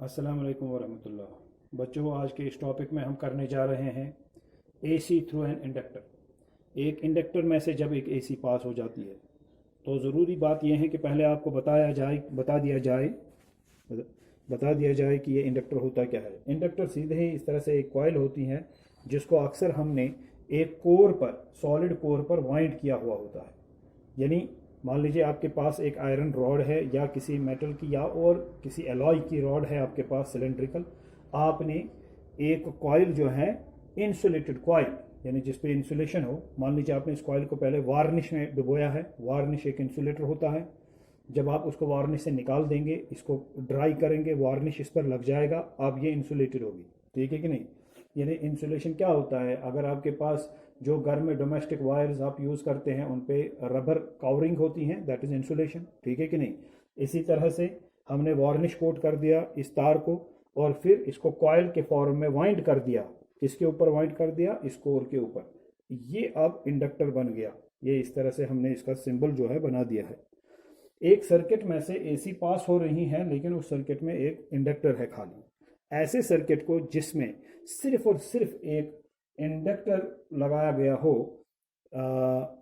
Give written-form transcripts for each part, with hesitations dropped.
अस्सलाम वालेकुम वरहमतुल्लाह। बच्चों, आज के इस टॉपिक में हम करने जा रहे हैं एसी थ्रू एन इंडक्टर। एक इंडक्टर में से जब एक एसी पास हो जाती है तो ज़रूरी बात यह है कि पहले आपको बता दिया जाए कि ये इंडक्टर होता क्या है। इंडक्टर सीधे ही इस तरह से एक कॉइल होती है जिसको अक्सर हमने एक कोर पर, सॉलिड कोर पर वाइंड किया हुआ होता है। यानी मान लीजिए आपके पास एक आयरन रॉड है या किसी मेटल की या और किसी एलॉय की रॉड है आपके पास सिलेंड्रिकल। आपने एक कॉइल जो है इंसुलेटेड कॉइल, यानी जिस पे इंसुलेशन हो, मान लीजिए आपने इस कॉइल को पहले वार्निश में डुबोया है। वार्निश एक इंसुलेटर होता है। जब आप उसको वार्निश से निकाल देंगे, इसको ड्राई करेंगे, वार्निश इस पर लग जाएगा, अब ये इंसुलेटेड होगी। ठीक है कि नहीं। यानी इंसुलेशन क्या होता है, अगर आपके पास जो घर में डोमेस्टिक वायर्स आप यूज़ करते हैं उन पे रबर कवरिंग होती हैं, दैट इज़ इंसुलेशन। ठीक है कि नहीं। इसी तरह से हमने वार्निश कोट कर दिया इस तार को और फिर इसको कॉइल के फॉर्म में वाइंड कर दिया। इसके ऊपर वाइंड कर दिया, इस कोर के ऊपर। ये अब इंडक्टर बन गया। ये इस तरह से हमने इसका सिंबल जो है बना दिया है। एक सर्किट में से एसी पास हो रही है लेकिन उस सर्किट में एक इंडक्टर है खाली। ऐसे सर्किट को जिसमें सिर्फ और सिर्फ एक इंडक्टर लगाया गया हो,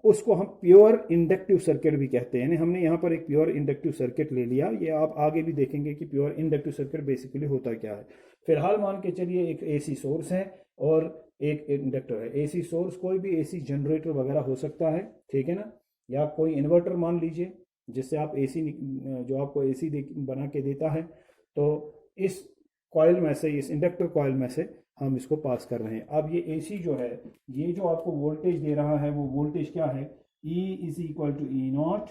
उसको हम प्योर इंडक्टिव सर्किट भी कहते हैं। यानी हमने यहाँ पर एक प्योर इंडक्टिव सर्किट ले लिया। ये आप आगे भी देखेंगे कि प्योर इंडक्टिव सर्किट बेसिकली होता क्या है। फिलहाल मान के चलिए एक एसी सोर्स है और एक इंडक्टर है। एसी सोर्स कोई भी एसी जनरेटर वगैरह हो सकता है, ठीक है ना, या कोई इन्वर्टर मान लीजिए जिससे आप एसी, जो आपको एसी बना के देता है। तो इस कॉइल में से, इस इंडक्टर कॉइल में से हम इसको पास कर रहे हैं। अब ये एसी जो है, ये जो आपको वोल्टेज दे रहा है वो वोल्टेज क्या है, E is equal to E not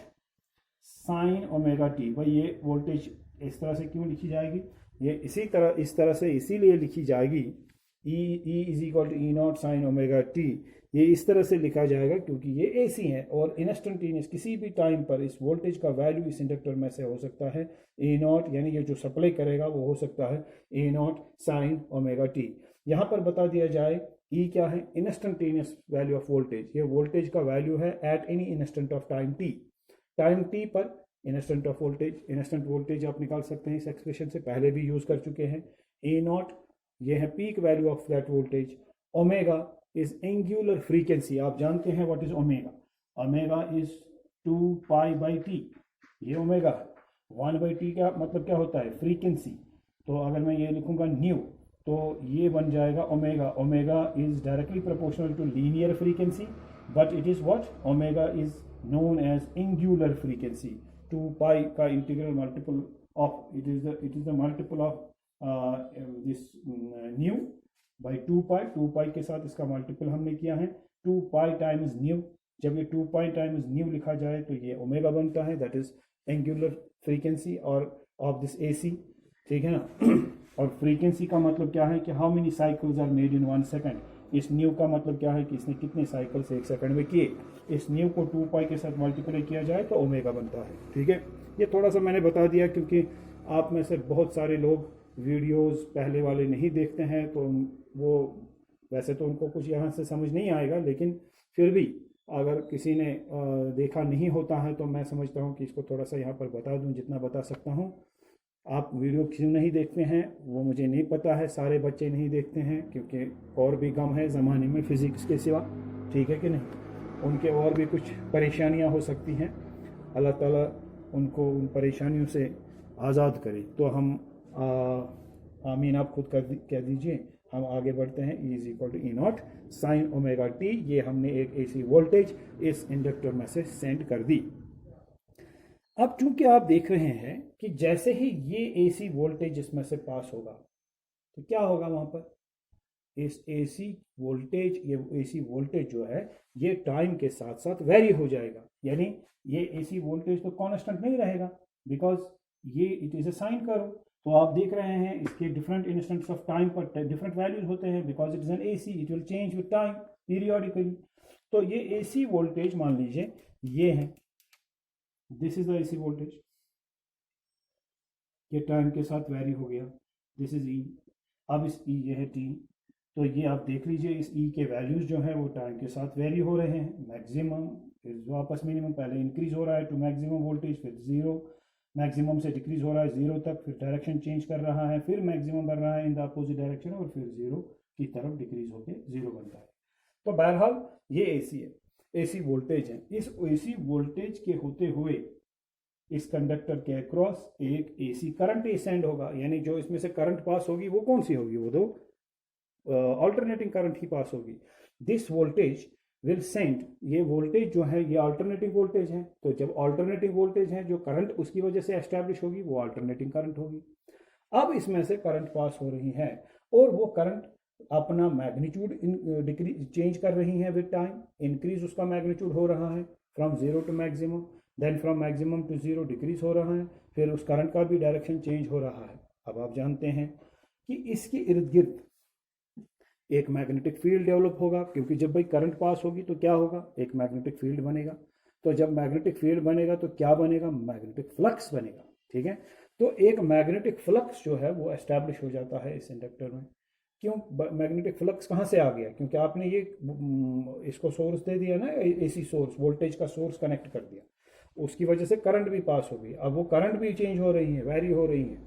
sine omega t. भाई ये वोल्टेज इस तरह से क्यों लिखी जाएगी, ये इस तरह से इसीलिए लिखी जाएगी। E is equal to E not sine omega t. ये इस तरह से लिखा जाएगा क्योंकि ये एसी है और इंस्टेंटेनियस किसी भी टाइम पर इस वोल्टेज का वैल्यू इस इंडक्टर में से हो सकता है ए नॉट, यानी ये जो सप्लाई करेगा वो हो सकता है E not sine omega t. यहाँ पर बता दिया जाए ई क्या है, इंस्टेंटेनियस वैल्यू ऑफ वोल्टेज। ये वोल्टेज का वैल्यू है at any instant of time t. Time t पर instant of voltage, instant voltage आप निकाल सकते हैं इस एक्सप्रेशन से, पहले भी यूज कर चुके हैं। ए नॉट ये है peak value of that voltage. Omega is angular frequency. आप जानते हैं what is omega. Omega is 2 pi by T. ये ओमेगा है। 1 बाई टी का मतलब क्या होता है, फ्रीक्वेंसी। तो अगर मैं ये लिखूंगा न्यू तो ये बन जाएगा omega. Omega is directly proportional to linear frequency, but it is what, omega is known as angular frequency। 2 pi का integral multiple of it is the multiple of this nu by 2 pi. 2 pi के साथ इसका multiple हमने किया है 2 पाई times new. जब ये 2 पाई times new लिखा जाए तो ये ओमेगा बनता है, दैट इज एंगुलर फ्रीक्वेंसी और ऑफ दिस एसी। ठीक है ना। और फ्रीक्वेंसी का मतलब क्या है कि how many cycles are made in 1 second. इस न्यू का मतलब क्या है कि इसने कितने साइकिल्स 1 सेकंड में किए। इस न्यू को 2 पाई के साथ मल्टीप्लाई किया जाए तो ओमेगा बनता है। ठीक है। ये थोड़ा सा मैंने बता दिया क्योंकि आप में से बहुत सारे लोग वीडियोस पहले वाले नहीं देखते हैं, तो वो वैसे तो उनको कुछ यहाँ से समझ नहीं आएगा, लेकिन फिर भी अगर किसी ने देखा नहीं होता है तो मैं समझता हूँ कि इसको थोड़ा सा यहाँ पर बता दूँ जितना बता सकता हूँ। आप वीडियो क्यों नहीं देखते हैं वो मुझे नहीं पता है। सारे बच्चे नहीं देखते हैं क्योंकि और भी गम है ज़माने में फिज़िक्स के सिवा। ठीक है कि नहीं। उनके और भी कुछ परेशानियां हो सकती हैं। अल्लाह ताला उनको उन परेशानियों से आज़ाद करे। तो हम आमीन आप खुद कह दीजिए। हम आगे बढ़ते हैं। E is equal to E not sine omega t. ये हमने एक एसी वोल्टेज इस इंडक्टर में से सेंड कर दी। अब चूंकि आप देख रहे हैं कि जैसे ही ये एसी वोल्टेज इसमें से पास होगा तो क्या होगा वहां पर, इस एसी वोल्टेज, ये एसी वोल्टेज जो है ये टाइम के साथ साथ वेरी हो जाएगा। यानी ये एसी वोल्टेज तो कांस्टेंट नहीं रहेगा बिकॉज ये it is a sine curve. तो आप देख रहे हैं इसके डिफरेंट इंस्टेंट्स ऑफ टाइम पर डिफरेंट वैल्यूज होते हैं because it is an AC, it will change with time periodically. तो ये एसी वोल्टेज मान लीजिए ये है, this is the AC voltage. ये टाइम के साथ वेरी हो गया, दिस इज ई। अब इस ई ये है टी। तो ये आप देख लीजिए इस ई के वैल्यूज जो है वो टाइम के साथ वेरी हो रहे हैं। मैक्सिमम फिर वापस मिनिमम, पहले इंक्रीज हो रहा है टू मैक्सिमम वोल्टेज, फिर जीरो, मैक्सिमम से डिक्रीज हो रहा है जीरो तक, फिर डायरेक्शन चेंज कर रहा है, फिर मैक्सिमम बन रहा है इन द अपोजिट डायरेक्शन और फिर जीरो की तरफ डिक्रीज होकर जीरो बनता है। तो बहरहाल ये एसी है, एसी वोल्टेज है। इस एसी वोल्टेज के होते हुए इस कंडक्टर के अक्रॉस एक एसी करंट सेंड होगा, यानी जो इसमें से करंट पास होगी वो कौन सी होगी, वो दो अल्टरनेटिंग करंट ही पास होगी। दिस वोल्टेज विल सेंड, ये वोल्टेज जो है ये अल्टरनेटिंग वोल्टेज है, तो जब अल्टरनेटिंग वोल्टेज है जो करंट उसकी वजह से एस्टैब्लिश होगी वो अल्टरनेटिंग करंट होगी। अब इसमें से करंट पास हो रही है और वो करंट अपना मैग्नीट्यूड डिक्रीज चेंज कर रही है विद टाइम, इंक्रीज उसका मैग्नीट्यूड हो रहा है from zero to maximum, then from maximum to zero decrease हो रहा है, फिर उस करंट का भी डायरेक्शन चेंज हो रहा है। अब आप जानते हैं कि इसके इर्द गिर्द एक मैग्नेटिक फील्ड डेवलप होगा, क्योंकि जब भाई करंट पास होगी तो क्या होगा, एक मैग्नेटिक फील्ड बनेगा। तो जब मैग्नेटिक फील्ड बनेगा तो क्या बनेगा, मैग्नेटिक फ्लक्स बनेगा। ठीक है, तो एक मैग्नेटिक फ्लक्स जो है वो एस्टैब्लिश हो जाता है इस इंडक्टर में। क्यों मैग्नेटिक फ्लक्स कहाँ से आ गया, क्योंकि आपने ये इसको सोर्स दे दिया ना, एसी सोर्स, वोल्टेज का सोर्स कनेक्ट कर दिया, उसकी वजह से करंट भी पास हो गई। अब वो करंट भी चेंज हो रही है, वेरी हो रही है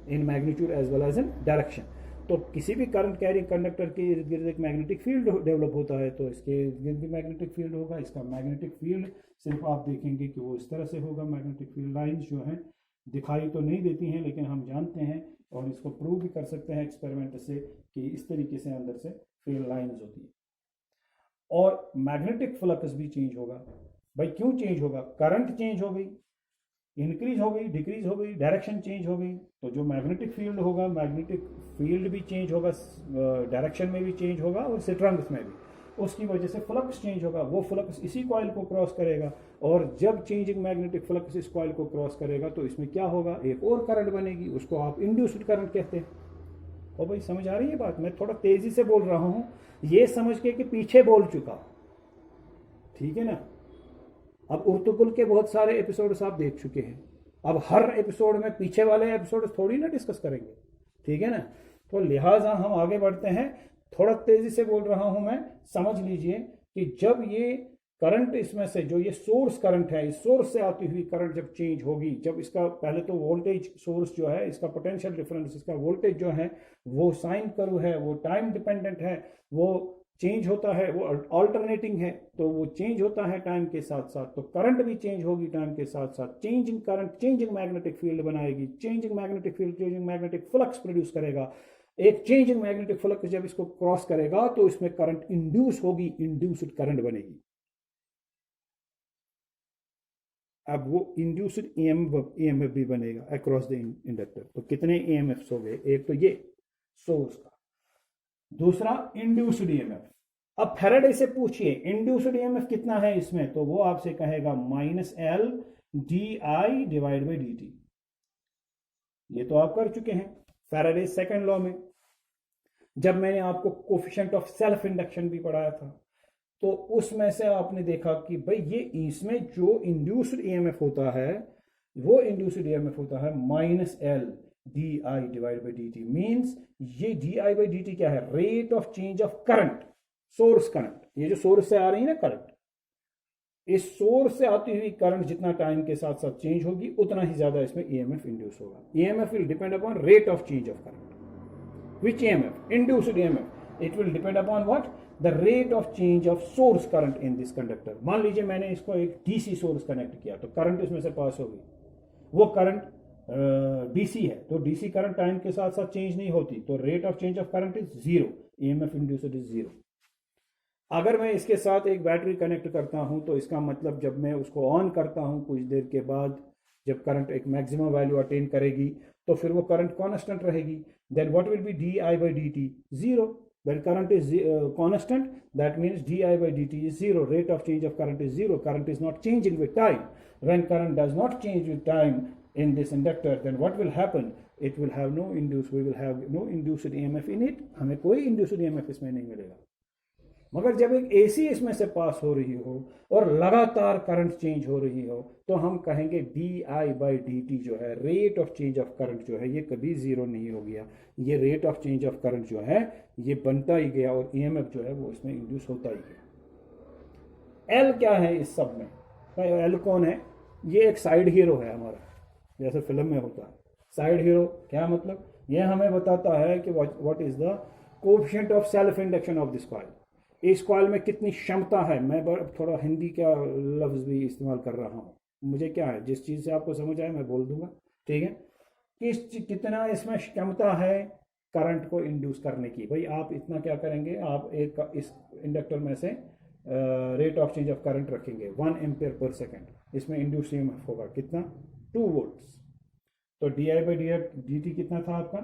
in magnitude as well as in direction. तो किसी भी करंट कैरिंग कंडक्टर के इर्द गिर्द एक मैग्नेटिक फील्ड डेवलप होता है, तो इसके इर्द गिर्द भी मैग्नेटिक फील्ड होगा। इसका मैग्नेटिक फील्ड सिर्फ आप देखेंगे कि वो इस तरह से होगा। मैग्नेटिक फील्ड लाइन्स जो हैं दिखाई तो नहीं देती हैं, लेकिन हम जानते हैं और इसको प्रूव भी कर सकते हैं एक्सपेरिमेंट से कि इस तरीके से अंदर से फील्ड लाइन्स होती है। और मैग्नेटिक फ्लक्स भी चेंज होगा। भाई क्यों चेंज होगा, करंट चेंज हो गई, इंक्रीज हो गई, डिक्रीज हो गई, डायरेक्शन चेंज हो गई, तो जो मैग्नेटिक फील्ड होगा, मैग्नेटिक फील्ड भी चेंज होगा, डायरेक्शन में भी चेंज होगा और स्ट्रेंथ में भी, उसकी वजह से फ्लक्स चेंज होगा। वो फ्लक्स इसी कॉइल को क्रॉस करेगा और जब चेंजिंग मैग्नेटिक फ्लक्स इस कॉइल को क्रॉस करेगा तो इसमें क्या होगा, एक और करंट बनेगी, उसको आप इंड्यूस्ड करंट कहते हैं। और भाई समझ आ रही है बात, मैं थोड़ा तेजी से बोल रहा हूं ये समझ के कि पीछे बोल चुका, ठीक है ना। अब उर्तुकुल के बहुत सारे एपिसोड्स आप देख चुके हैं, अब हर एपिसोड में पीछे वाले एपिसोड थोड़ी ना डिस्कस करेंगे, ठीक है ना। तो लिहाजा हम आगे बढ़ते हैं, थोड़ा तेजी से बोल रहा हूं मैं, समझ लीजिए कि जब ये करंट इसमें से जो ये सोर्स करंट है, इस सोर्स से आती हुई करंट जब चेंज होगी, जब इसका पहले तो वोल्टेज सोर्स जो है, इसका पोटेंशियल डिफरेंस, इसका वोल्टेज जो है वो साइन कर्व है, वो टाइम डिपेंडेंट है, वो चेंज होता है, वो अल्टरनेटिंग है, तो वो चेंज होता है टाइम के साथ साथ, तो करंट भी चेंज होगी टाइम के साथ साथ। Changing current changing magnetic field बनाएगी, changing magnetic field changing magnetic flux produce करेगा। एक चेंजिंग मैग्नेटिक फ्लक्स जब इसको क्रॉस करेगा तो इसमें करंट इंड्यूस होगी, इंड्यूस्ड करंट बनेगी। अब वो इंड्यूस्ड ईएमएफ भी बनेगा अक्रॉस द इंडक्टर। तो कितने ईएमएफ हो गए, एक तो ये सोर्स का, दूसरा इंड्यूस्ड ईएमएफ। अब फैराडे से पूछिए इंड्यूस्ड ईएमएफ कितना है इसमें, तो वो आपसे कहेगा -L di divide by dt। ये तो आप कर चुके हैं फैराडे सेकंड लॉ में, जब मैंने आपको कोफिशिएंट ऑफ सेल्फ इंडक्शन भी पढ़ाया था, तो उसमें से आपने देखा कि भाई ये इसमें जो इंड्यूस्ड ईएमएफ होता है, वो इंड्यूस्ड ईएमएफ होता है -L di divide by dt। Means ये di बाई dt क्या है, rate of change of current, source current. ये जो सोर्स से आ रही है ना करंट, इस सोर्स से आती हुई करंट जितना टाइम के साथ साथ चेंज होगी उतना ही ज्यादा इसमें ईएमएफ इंड्यूस होगा। EMF will depend upon rate of change of current. Which EMF, induced EMF, it will depend upon what, the rate of change of source current in this conductor. मान लीजिए मैंने इसको एक डीसी सोर्स कनेक्ट किया, तो current इसमें से पास होगी, वो करंट डीसी है, तो डीसी करंट टाइम के साथ साथ चेंज नहीं होती, तो rate of change of current is zero, EMF induced is zero. अगर मैं इसके साथ एक बैटरी कनेक्ट करता हूं तो इसका मतलब जब मैं उसको ऑन करता हूं कुछ देर के बाद, जब करंट एक मैक्सिमम वैल्यू अटेन करेगी तो फिर वो करंट कांस्टेंट रहेगी। Then what will be di by dt, zero. When current is constant, that means di by dt is zero. Rate of change of current is zero. Current is not changing with time. When current does not change with time in this inductor, then what will happen? It will have no induced, we will have no induced EMF in it. हमें कोई induced EMF इसमें नहीं मिलेगा। मगर जब एक AC इसमें से पास हो रही हो और लगातार करंट चेंज हो रही हो, तो हम कहेंगे di by dt जो है, rate of change of current जो है, ये कभी जीरो नहीं हो गया, ये rate of change of current जो है ये बनता ही गया और ईएमएफ जो है वो इसमें इंड्यूस होता ही गया। एल क्या है इस सब में, एल कौन है, ये एक साइड हीरो है हमारा, जैसे फिल्म में होता है। साइड हीरो क्या मतलब, यह हमें बताता है कि what is the coefficient of self induction of this coil. इस कॉइल में कितनी क्षमता है। मैं थोड़ा हिंदी का लफ्ज भी इस्तेमाल कर रहा हूँ, मुझे क्या है, जिस चीज़ से आपको समझ आए मैं बोल दूंगा, ठीक है। कितना इसमें क्षमता है करंट को इंड्यूस करने की। भाई आप इतना क्या करेंगे, आप एक इस इंडक्टर में से rate of change of current रखेंगे 1 एम्पियर पर सेकेंड। इसमें इंड्यूस ईएमएफ होगा कितना, 2 वोल्ट्स। तो D I by D T कितना था आपका,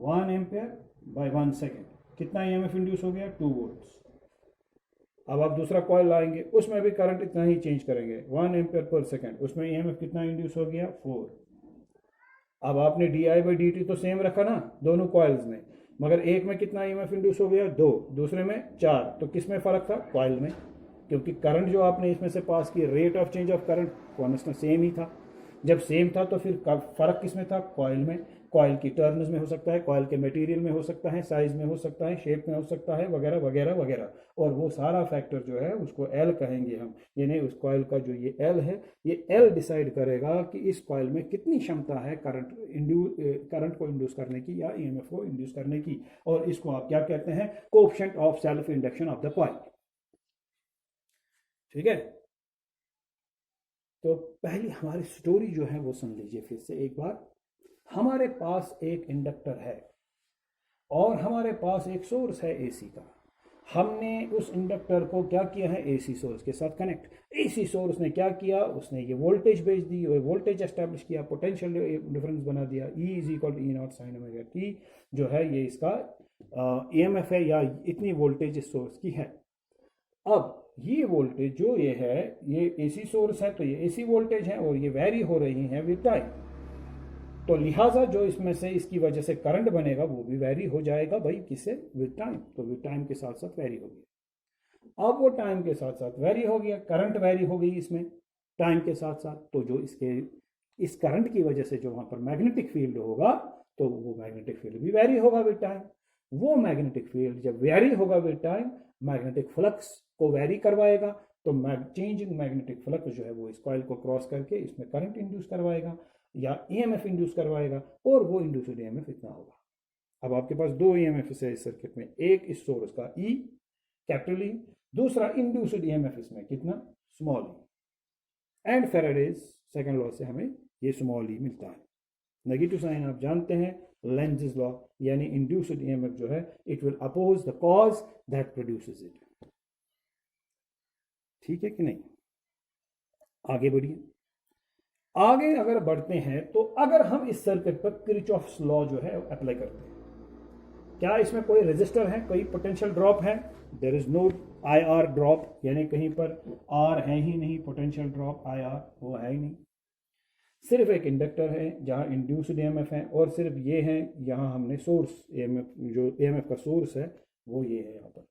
1 एम्पियर बाई 1 सेकेंड। कितना ईएमएफ इंड्यूस हो गया, 2 वोल्ट्स। अब आप दूसरा कॉइल लाएंगे, उसमें भी करंट इतना ही चेंज करेंगे 1 एम्पियर पर सेकेंड। उसमें ईएमएफ कितना इंड्यूस हो गया, 4। अब आपने D I by D T तो सेम रखा ना दोनों कॉइल्स में, मगर एक में कितना ईएमएफ इंड्यूस हो गया, 2, दूसरे में 4। तो किस में फर्क था, कॉइल में, क्योंकि करंट जो आपने इसमें से पास की, rate of change of current constant same ही था। जब सेम था तो फिर फर्क किस में था, कॉइल में। कॉइल की टर्न्स में हो सकता है, कॉइल के मटेरियल में हो सकता है, साइज में हो सकता है, शेप में हो सकता है, वगैरह वगैरह वगैरह। और वो सारा फैक्टर जो है उसको एल कहेंगे हम, यानी उस कॉइल का जो ये एल है, ये एल डिसाइड करेगा कि इस कॉइल में कितनी क्षमता है करंट को इंड्यूस करने की या ईएमएफ को इंड्यूस करने की। और इसको आप क्या कहते हैं, coefficient of self induction of the coil, ठीक है। तो पहली हमारी स्टोरी जो है वो सुन लीजिए फिर से एक बार। हमारे पास एक इंडक्टर है और हमारे पास एक सोर्स है एसी का। हमने उस इंडक्टर को क्या किया है, एसी सोर्स के साथ कनेक्ट। एसी सोर्स ने क्या किया, उसने ये वोल्टेज भेज दी, वो वोल्टेज एस्टेब्लिश किया, पोटेंशियल डिफरेंस बना दिया, E is equal to E0 sine omega t, जो है ये इसका ईएमएफ है, या इतनी वोल्टेज इस सोर्स की है। अब ये वोल्टेज जो ये है, ये एसी सोर्स है तो ये एसी वोल्टेज है और ये वेरी हो रही है विद टाइम। तो लिहाजा जो इसमें से इसकी वजह से करंट बनेगा वो भी वेरी हो जाएगा भाई, किससे, विद टाइम। तो विद टाइम के साथ साथ वेरी हो गया। अब वो टाइम के साथ साथ वेरी हो गया, करंट वेरी हो गई इसमें टाइम के साथ साथ। तो जो इस करंट की वजह से जो वहां पर मैग्नेटिक फील्ड होगा, तो वो मैग्नेटिक फील्ड भी वेरी होगा विद टाइम। वो मैग्नेटिक फील्ड जब वेरी होगा विद टाइम, मैग्नेटिक फ्लक्स को वेरी करवाएगा। तो चेंजिंग मैग्नेटिक फ्लक्स जो है वो इस कॉइल को क्रॉस करके इसमें करंट इंड्यूस करवाएगा या ईएमएफ इंड्यूस करवाएगा, और वो इंड्यूस्ड ईएमएफ इतना होगा। अब आपके पास 2 ईएमएफ है इस सर्किट में, एक इस सोर्स का ई, कैपिटल ई, दूसरा इंड्यूस्ड ईएमएफ इसमें कितना, small E. And Faraday's second law से हमें ये स्मॉल ई मिलता है। नेगेटिव साइन आप जानते हैं, लेंज़ लॉ, यानी इंड्यूस्ड ईएमएफ जो है it will oppose the cause that produces it. ठीक है कि नहीं, आगे बढ़िए। आगे अगर बढ़ते हैं तो अगर हम इस सर्किट पर किरचॉफ्स लॉ जो है अप्लाई करते हैं, क्या इसमें कोई रेजिस्टर है, कोई पोटेंशियल ड्रॉप है, there is no I R drop, यानी कहीं पर आर है ही नहीं, पोटेंशियल ड्रॉप आई आर वो है ही नहीं। सिर्फ एक इंडक्टर है जहां इंड्यूस्ड ईएमएफ है, और सिर्फ ये है यहाँ हमने सोर्स ईएमएफ, जो ईएमएफ का सोर्स है वो ये है यहाँ पर।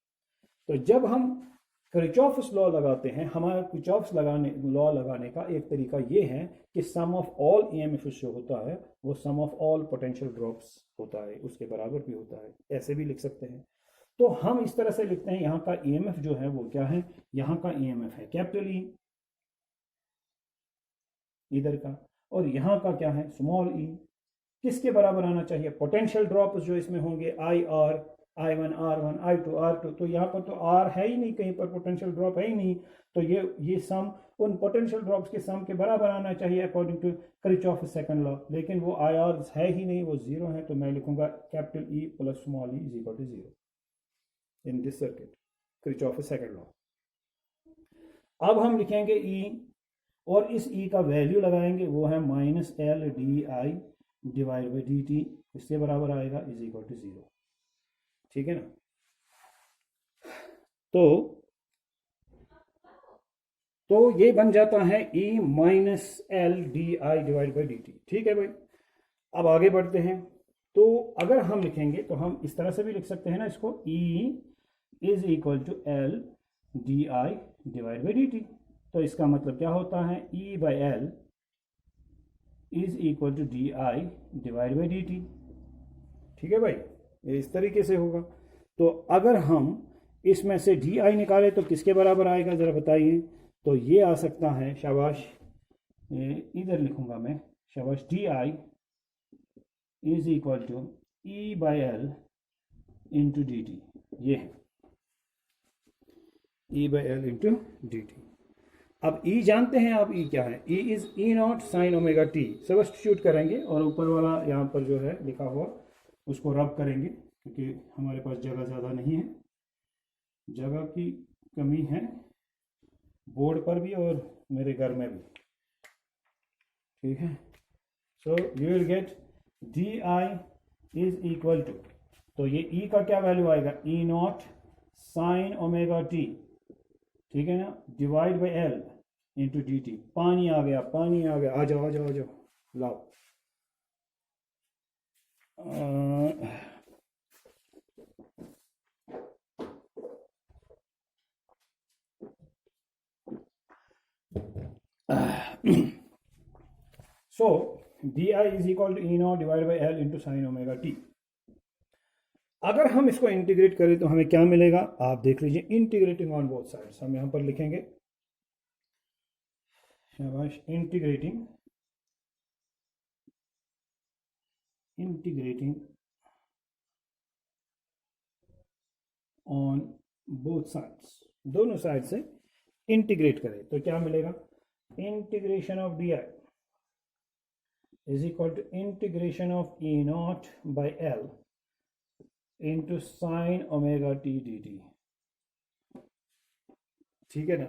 तो जब हम किरचॉफ्स लॉ लगाते हैं, हमारा किरचॉफ्स लॉ लगाने का एक तरीका ये है कि सम ऑफ ऑल ईएमएफ जो होता है वो सम ऑफ ऑल पोटेंशियल ड्रॉप्स होता है, उसके बराबर भी होता है, ऐसे भी लिख सकते हैं। तो हम इस तरह से लिखते हैं, यहाँ का ईएमएफ जो है वो क्या है, यहाँ का ईएमएफ है कैपिटल ई इधर का, और यहाँ का क्या है, स्मॉल ई। किसके बराबर आना चाहिए, पोटेंशियल ड्रॉप जो इसमें होंगे I R, I1 R1 I2 R2। तो यहाँ पर तो R है ही नहीं, कहीं पर पोटेंशियल ड्रॉप है ही नहीं। तो ये सम उन पोटेंशियल ड्रॉप्स के सम के बराबर आना चाहिए according to Kirchhoff second law, लेकिन वो IR है ही नहीं, वो 0 है। तो मैं लिखूंगा capital E plus small E is equal to 0 in this circuit, Kirchhoff second law. अब हम लिखेंगे E, और इस E का वैल्यू लगाएंगे, वो है -LdI डिवाइड बाई dt, इसके बराबर आएगा इज इक्वल टू 0। ठीक है ना। तो ये बन जाता है E -LdI divide by dt। ठीक है भाई, अब आगे बढ़ते हैं। तो अगर हम लिखेंगे तो हम इस तरह से भी लिख सकते हैं ना इसको, E is equal to LdI divide by dt। तो इसका मतलब क्या होता है, E by L is equal to DI divide by dt। ठीक है भाई, ये इस तरीके से होगा। तो अगर हम इसमें से DI निकाले तो किसके बराबर आएगा, ज़रा बताइए। तो ये आ सकता है, शाबाश, इधर लिखूंगा मैं, शाबाश, D I is equal to E by L into D T. ये है E by L into D T. अब ई जानते हैं आप, ई क्या है? E is E not sine omega t. Substitute करेंगे और ऊपर वाला यहाँ पर जो है लिखा हुआ उसको रब करेंगे, क्योंकि हमारे पास जगह ज़्यादा नहीं है, जगह की कमी है बोर्ड पर भी और मेरे घर में भी। ठीक है, so you will get d I is equal to, तो ये ई का क्या वैल्यू आएगा? E not sine omega t, ठीक है ना, divide by L into D t. पानी आ गया, पानी आ गया, आ जाओ आ जाओ आ जाओ, लाओ। So D I is equal to E not divide by L into sine omega t. अगर हम इसको इंटीग्रेट करें तो हमें क्या मिलेगा? आप देख लीजिए, इंटीग्रेटिंग ऑन बोथ साइड्स, हम यहां पर लिखेंगे, शाबाश, इंटीग्रेटिंग ऑन बोथ साइड्स, दोनों साइड से इंटीग्रेट करें तो क्या मिलेगा? Integration of d I is equal to integration of E not by L into sine omega t d t. ठीक है ना?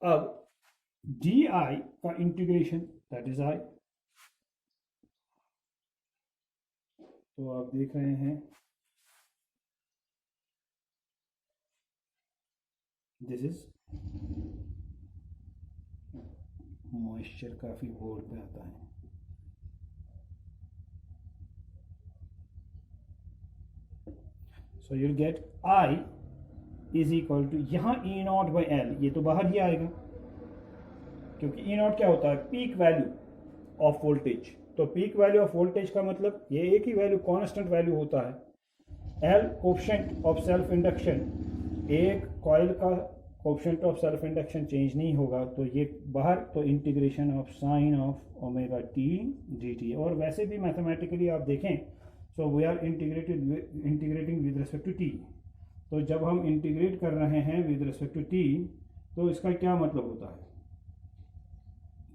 अब डी आई का इंटीग्रेशन, दैट इज आई, तो आप देख रहे हैं दिस इज, मॉइस्चर काफी बोर्ड पे आता है, so you'll get I is equal to, यहाँ ई नॉट बाई एल, ये तो बाहर ही आएगा क्योंकि ई नॉट क्या होता है? Peak value of voltage. तो पीक वैल्यू ऑफ वोल्टेज का मतलब ये एक ही वैल्यू, कांस्टेंट वैल्यू होता है। L coefficient of self induction, एक कॉइल का coefficient of self induction change नहीं होगा, तो ये बाहर, तो integration of sine of omega t d t. और वैसे भी मैथमेटिकली आप देखें, so we are integrating with respect to t. तो जब हम इंटीग्रेट कर रहे हैं विद रिस्पेक्ट टू टी, तो इसका क्या मतलब होता है?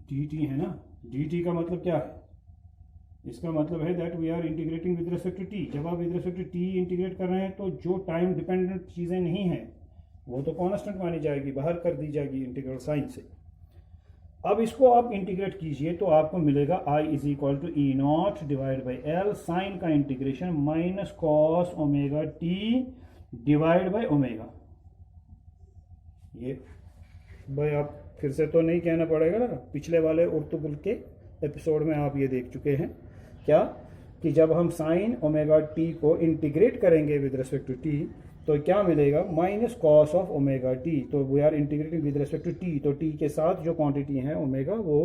डी टी है ना, डी टी का मतलब क्या है? इसका मतलब है that we are integrating with respect to t. जब आप with respect to t integrate कर रहे हैं तो जो टाइम डिपेंडेंट चीज़ें नहीं हैं वो तो कांस्टेंट मानी जाएगी, बाहर कर दी जाएगी इंटीग्रल साइन से। अब इसको आप इंटीग्रेट कीजिए तो आपको मिलेगा I is equal to E not divide by L sine का integration minus cos omega t divide by omega. ये भाई आप फिर से तो नहीं कहना पड़ेगा ना, पिछले वाले उर्तुगुल के एपिसोड में आप ये देख चुके हैं क्या, कि जब हम साइन ओमेगा टी को इंटीग्रेट करेंगे विद रिस्पेक्ट टू टी तो क्या मिलेगा? Minus cos of omega t. तो we are integrating with respect to t, तो टी के साथ जो क्वांटिटी है ओमेगा वो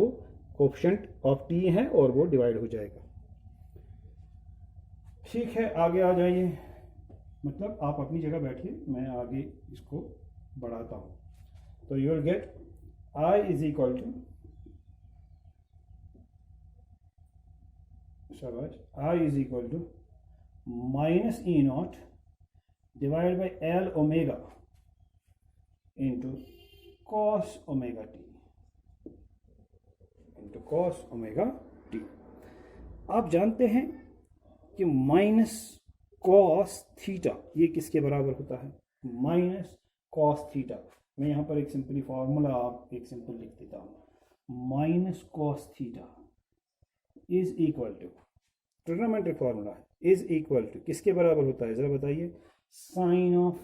कोएफिशिएंट ऑफ टी है और वो डिवाइड हो जाएगा। ठीक है, आगे आ जाइए, मतलब आप अपनी जगह बैठिए, मैं आगे इसको बढ़ाता हूँ। तो you will get I is equal to, शाबाश, I is equal to minus E not divide by L omega into cos omega t, into cos omega t. आप जानते हैं कि माइनस कॉस थीटा ये किसके बराबर होता है? Minus cos theta. मैं यहाँ पर एक सिंपली फॉर्मूला, आप एक सिंपल लिख देता हूँ, minus cos theta is equal to, trigonometry formula है, इज इक्वल टू किसके बराबर होता है? जरा बताइए, sine of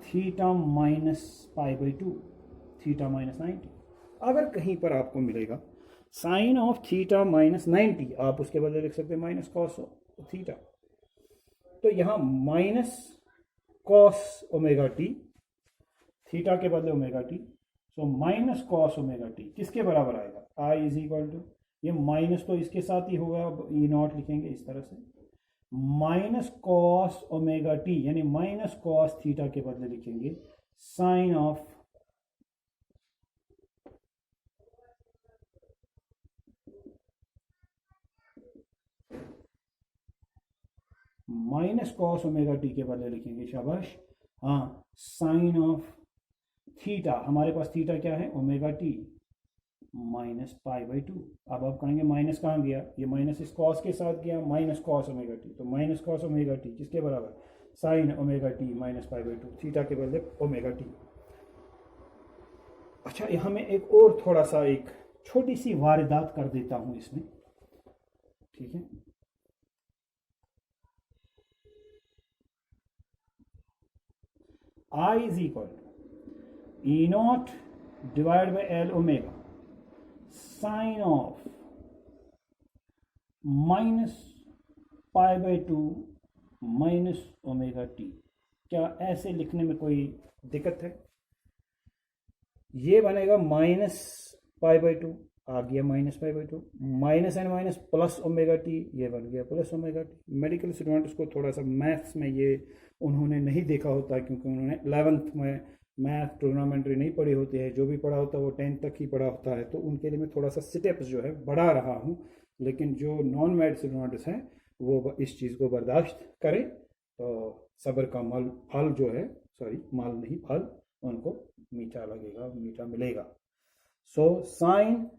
theta minus pi by two, theta minus 90। अगर कहीं पर आपको मिलेगा साइन ऑफ थीटा माइनस 90, आप उसके बदले लिख सकते हैं माइनस कॉस थीटा। तो यहाँ minus cos omega t, theta के बदले omega T, so minus cos omega T किसके बराबर आएगा? आई इज इक्वल टू, ये माइनस तो इसके साथ ही होगा, ई नॉट लिखेंगे इस तरह से, माइनस कॉस ओमेगा टी, यानी माइनस कॉस थीटा के बदले लिखेंगे sine of minus cos omega t के बदले लिखेंगे, शाबाश, हाँ, साइन ऑफ थीटा, हमारे पास थीटा क्या है, omega t minus pi by two. अब आप कहेंगे माइनस कहाँ गया, ये माइनस इस कॉस के साथ गया, माइनस कॉस ओमेगा टी, तो माइनस कॉस ओमेगा टी किसके बराबर, sign omega t minus pi by two, theta के बदले ओमेगा टी। अच्छा, यहाँ मैं एक और थोड़ा सा एक छोटी सी वारदात कर देता हूँ इसमें, ठीक है। I is equal to E naught divided by L omega sine of minus pi by two minus omega T. क्या ऐसे लिखने में कोई दिक्कत है? ये बनेगा माइनस पाई बाई टू, आ गया minus pi by two, minus and minus plus omega t, ये बन गया plus omega T. Medical students को थोड़ा सा मैथ्स में ये उन्होंने नहीं देखा होता, क्योंकि उन्होंने 11th में मैथ ट्रिग्नोमेट्री नहीं पढ़ी होती है, जो भी पढ़ा होता है वो 10th तक ही पढ़ा होता है, तो उनके लिए मैं थोड़ा सा स्टेप्स जो है बढ़ा रहा हूँ। लेकिन जो नॉन मैथ स्टूडेंट्स हैं वो इस चीज़ को बर्दाश्त करें, तो सब्र का फल जो है, सॉरी माल नहीं फल, उनको मीठा लगेगा, मीठा मिलेगा। सो साइन,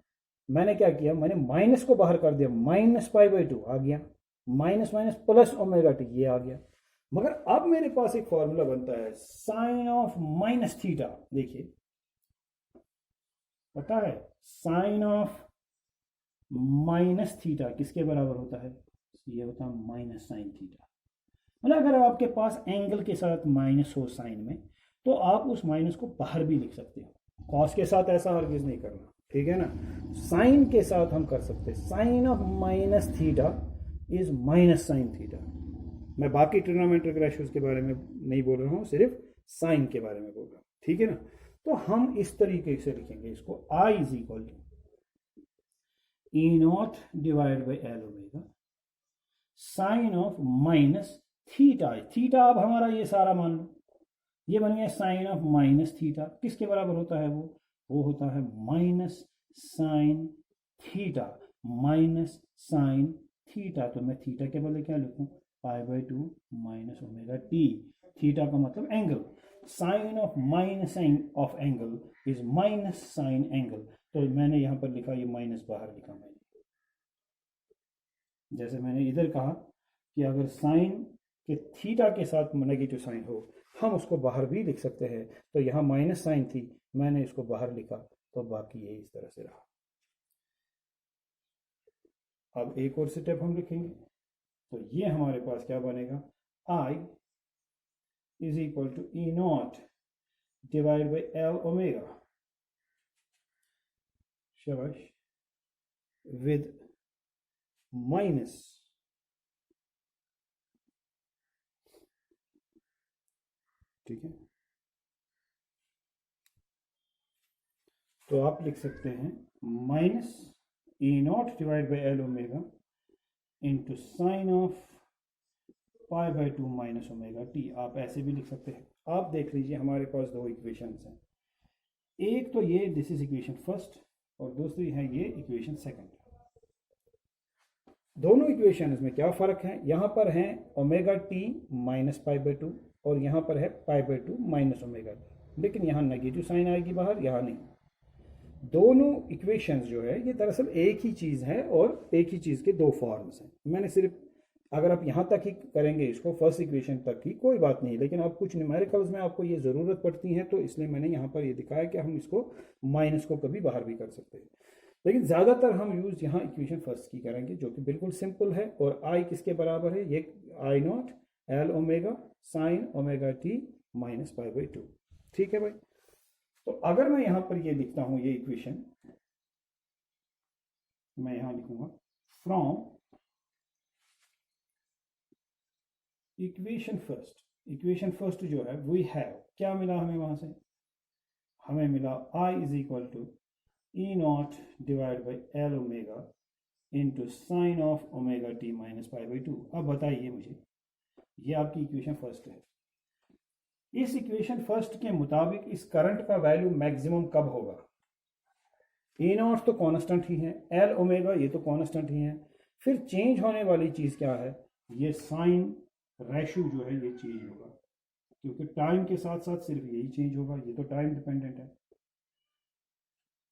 मैंने क्या किया, मैंने माइनस को बाहर कर दिया, माइनस पाई बाई टू आ गया, minus minus plus omega t ये आ गया। मगर अब मेरे पास एक फॉर्मूला बनता है, साइन ऑफ माइनस थीटा। देखिए, पता है साइन ऑफ माइनस थीटा किसके बराबर होता है, ये होता है माइनस साइन थीटा। मतलब अगर आपके पास एंगल के साथ माइनस हो साइन में, तो आप उस माइनस को बाहर भी लिख सकते हो। कॉस के साथ ऐसा हरगिज नहीं करना, ठीक है ना। साइन के साथ हम कर सकते हैं, sine of minus theta is minus sine theta. मैं बाकी ट्रिग्नोमेट्रिक रेशियोज के बारे में नहीं बोल रहा हूँ, सिर्फ साइन के बारे में बोल रहा हूँ, ठीक है ना। तो हम इस तरीके से लिखेंगे इसको, I is equal to E not divide by L omega sine of minus theta. Theta अब हमारा ये सारा मान लो, ये बन गया साइन ऑफ माइनस थीटा, किसके बराबर होता है वो होता है minus sine theta, minus sine theta. तो मैं थीटा के बदले क्या लिखूं, pi by two minus omega t. Theta का मतलब angle, sine of minus sine of angle is minus sine angle. तो मैंने यहां पर लिखा, ये माइनस बाहर लिखा मैंने, जैसे मैंने इधर कहा कि अगर साइन के थीटा के साथ नेगेटिव साइन हो, हम उसको बाहर भी लिख सकते हैं। तो यहाँ माइनस साइन थी, मैंने इसको बाहर लिखा, तो बाकी ये इस तरह से रहा। अब एक और स्टेप हम लिखेंगे, तो ये हमारे पास क्या बनेगा, I is equal to E not divide by L omega, शाबाश, विद माइनस ठीक है। तो आप लिख सकते हैं minus E not divide by L omega into sine of pi by two minus omega t. आप ऐसे भी लिख सकते हैं। आप देख लीजिए, हमारे पास दो इक्वेशंस हैं, एक तो ये दिस इज इक्वेशन फर्स्ट, और दूसरी है ये इक्वेशन सेकंड। दोनों इक्वेशंस में क्या फ़र्क है, यहाँ पर है omega t minus pi by to, और यहाँ पर है पाई by two minus omega t, लेकिन यहाँ नेगेटिव साइन आएगी बाहर, यहाँ नहीं। दोनों इक्वेशंस जो है ये दरअसल एक ही चीज़ है, और एक ही चीज़ के दो फॉर्म्स हैं। मैंने सिर्फ, अगर आप यहाँ तक ही करेंगे इसको, फर्स्ट इक्वेशन तक ही, कोई बात नहीं, लेकिन आप कुछ न्यूमेरिकल्स में आपको ये ज़रूरत पड़ती है, तो इसलिए मैंने यहाँ पर ये दिखाया कि हम इसको माइनस को कभी बाहर भी कर सकते हैं। लेकिन ज़्यादातर हम यूज़ यहाँ इक्वेशन फर्स्ट की करेंगे, जो कि बिल्कुल सिंपल है। और आई किसके बराबर है, ये I not L omega sine omega t minus pi by two, ठीक है भाई। तो अगर मैं यहाँ पर ये लिखता हूँ, ये इक्वेशन मैं यहाँ लिखूंगा, फ्रॉम इक्वेशन फर्स्ट जो है वी हैव, क्या मिला हमें वहां से, हमें मिला I is equal to E not divide by L omega into sine of omega t minus pi by two. अब बताइए मुझे, ये आपकी इक्वेशन फर्स्ट है। इस इक्वेशन फर्स्ट के मुताबिक इस करंट का वैल्यू मैक्सिमम कब होगा, ए नॉट तो कांस्टेंट ही है, एल ओमेगा ये तो कांस्टेंट ही है, फिर चेंज होने वाली चीज़ क्या है, ये साइन रेशो जो है ये चेंज होगा, क्योंकि टाइम के साथ साथ सिर्फ यही चेंज होगा, ये तो टाइम डिपेंडेंट है।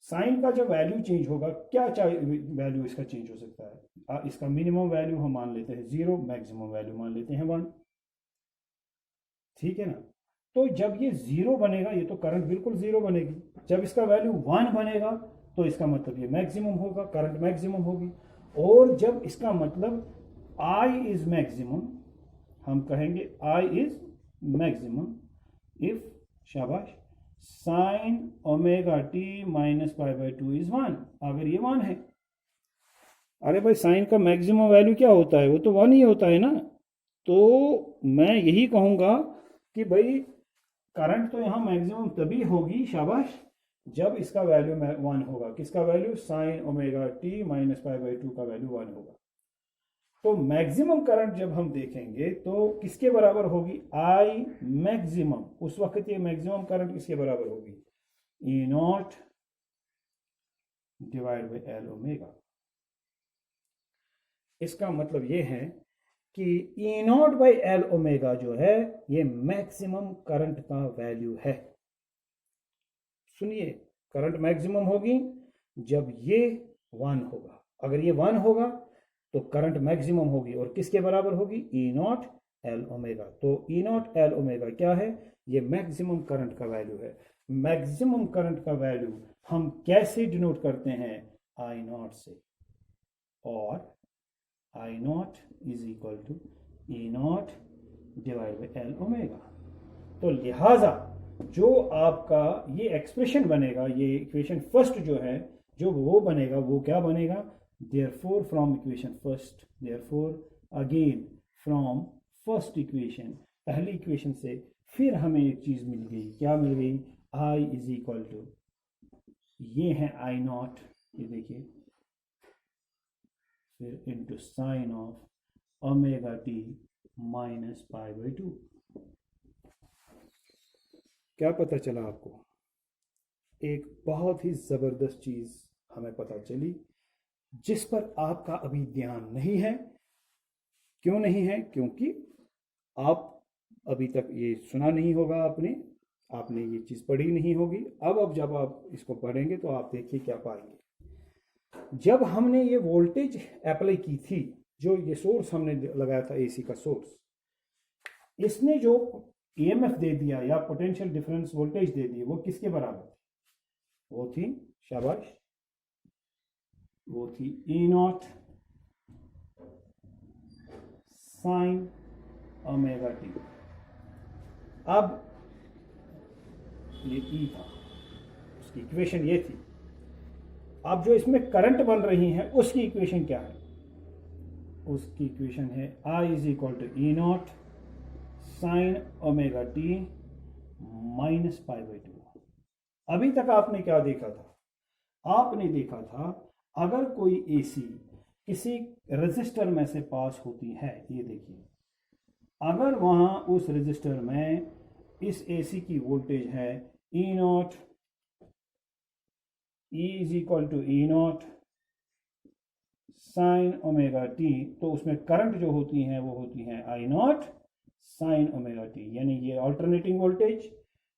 साइन का जब वैल्यू चेंज होगा, क्या वैल्यू इसका चेंज हो सकता है? इसका मिनिमम वैल्यू हम मान लेते हैं 0, मैक्सिमम वैल्यू मान लेते हैं 1, ठीक है ना। तो जब ये 0 बनेगा, ये तो करंट बिल्कुल 0 बनेगी। जब इसका वैल्यू 1 बनेगा तो इसका मतलब ये मैक्सिमम होगा, करंट मैक्सिमम होगी। और जब इसका मतलब आई इज मैक्सिमम, हम कहेंगे आई इज मैक्सिमम इफ, शाबाश, sign omega t minus pi by 2 is 1, अगर ये 1 है। अरे भाई, साइन का मैक्सिमम वैल्यू क्या होता है? वो तो 1 ही होता है ना। तो मैं यही कहूंगा कि भाई करंट तो यहाँ मैक्सिमम तभी होगी, शाबाश, जब इसका वैल्यू 1 होगा। किसका value? Sign omega t minus pi by 2 का वैल्यू 1 होगा। तो मैक्सिमम करंट जब हम देखेंगे तो किसके बराबर होगी? I maximum. उस वक्त ये मैक्सिमम करंट किसके बराबर होगी? E not divide by L omega. इसका मतलब ये है कि E not by L omega जो है ये मैक्सिमम करंट का वैल्यू है। सुनिए, करंट मैक्सिमम होगी जब ये 1 होगा। अगर ये 1 होगा तो करंट मैक्सिमम होगी, और किसके बराबर होगी? E not L omega. तो ई नॉट एल ओमेगा क्या है? ये मैक्सिमम करंट का वैल्यू है। मैक्सिमम करंट का वैल्यू हम कैसे डिनोट करते हैं? आई नॉट से, और I not is equal to E not divide by L omega. तो लिहाजा जो आपका ये एक्सप्रेशन बनेगा, ये इक्वेशन फर्स्ट जो है, जो वो बनेगा, वो क्या बनेगा? Therefore from equation first, therefore again from first equation, पहली इक्वेशन से फिर हमें एक चीज मिल गई। क्या मिल गई? आई इज इक्वल टू, ये है आई नॉट, ये देखिए, फिर into sine of omega t minus pi by 2। क्या पता चला आपको? एक बहुत ही जबरदस्त चीज हमें पता चली, जिस पर आपका अभी ध्यान नहीं है। क्यों नहीं है? क्योंकि आप अभी तक ये सुना नहीं होगा, आपने ये चीज पढ़ी नहीं होगी। अब जब आप इसको पढ़ेंगे तो आप देखिए क्या पाएंगे। जब हमने ये वोल्टेज अप्लाई की थी, जो ये सोर्स हमने लगाया था, एसी का सोर्स, इसने जो ईएमएफ दे दिया या पोटेंशियल डिफरेंस वोल्टेज दे दी, वो किसके बराबर थी? वो थी, शाबाश, वो थी ई नॉट साइन ओमेगा टी। अब ये ई था, उसकी इक्वेशन ये थी। अब जो इसमें करंट बन रही है उसकी इक्वेशन क्या है? उसकी इक्वेशन है I is equal to E not sine omega t minus pi by 2। अभी तक आपने क्या देखा था? आपने देखा था अगर कोई एसी किसी रेजिस्टर में से पास होती है, ये देखिए, अगर वहां उस रेजिस्टर में इस एसी की वोल्टेज है E not, E is equal to E not sine omega t, तो उसमें करंट जो होती हैं वो होती हैं I not sine omega t. यानी ये ऑल्टरनेटिंग वोल्टेज,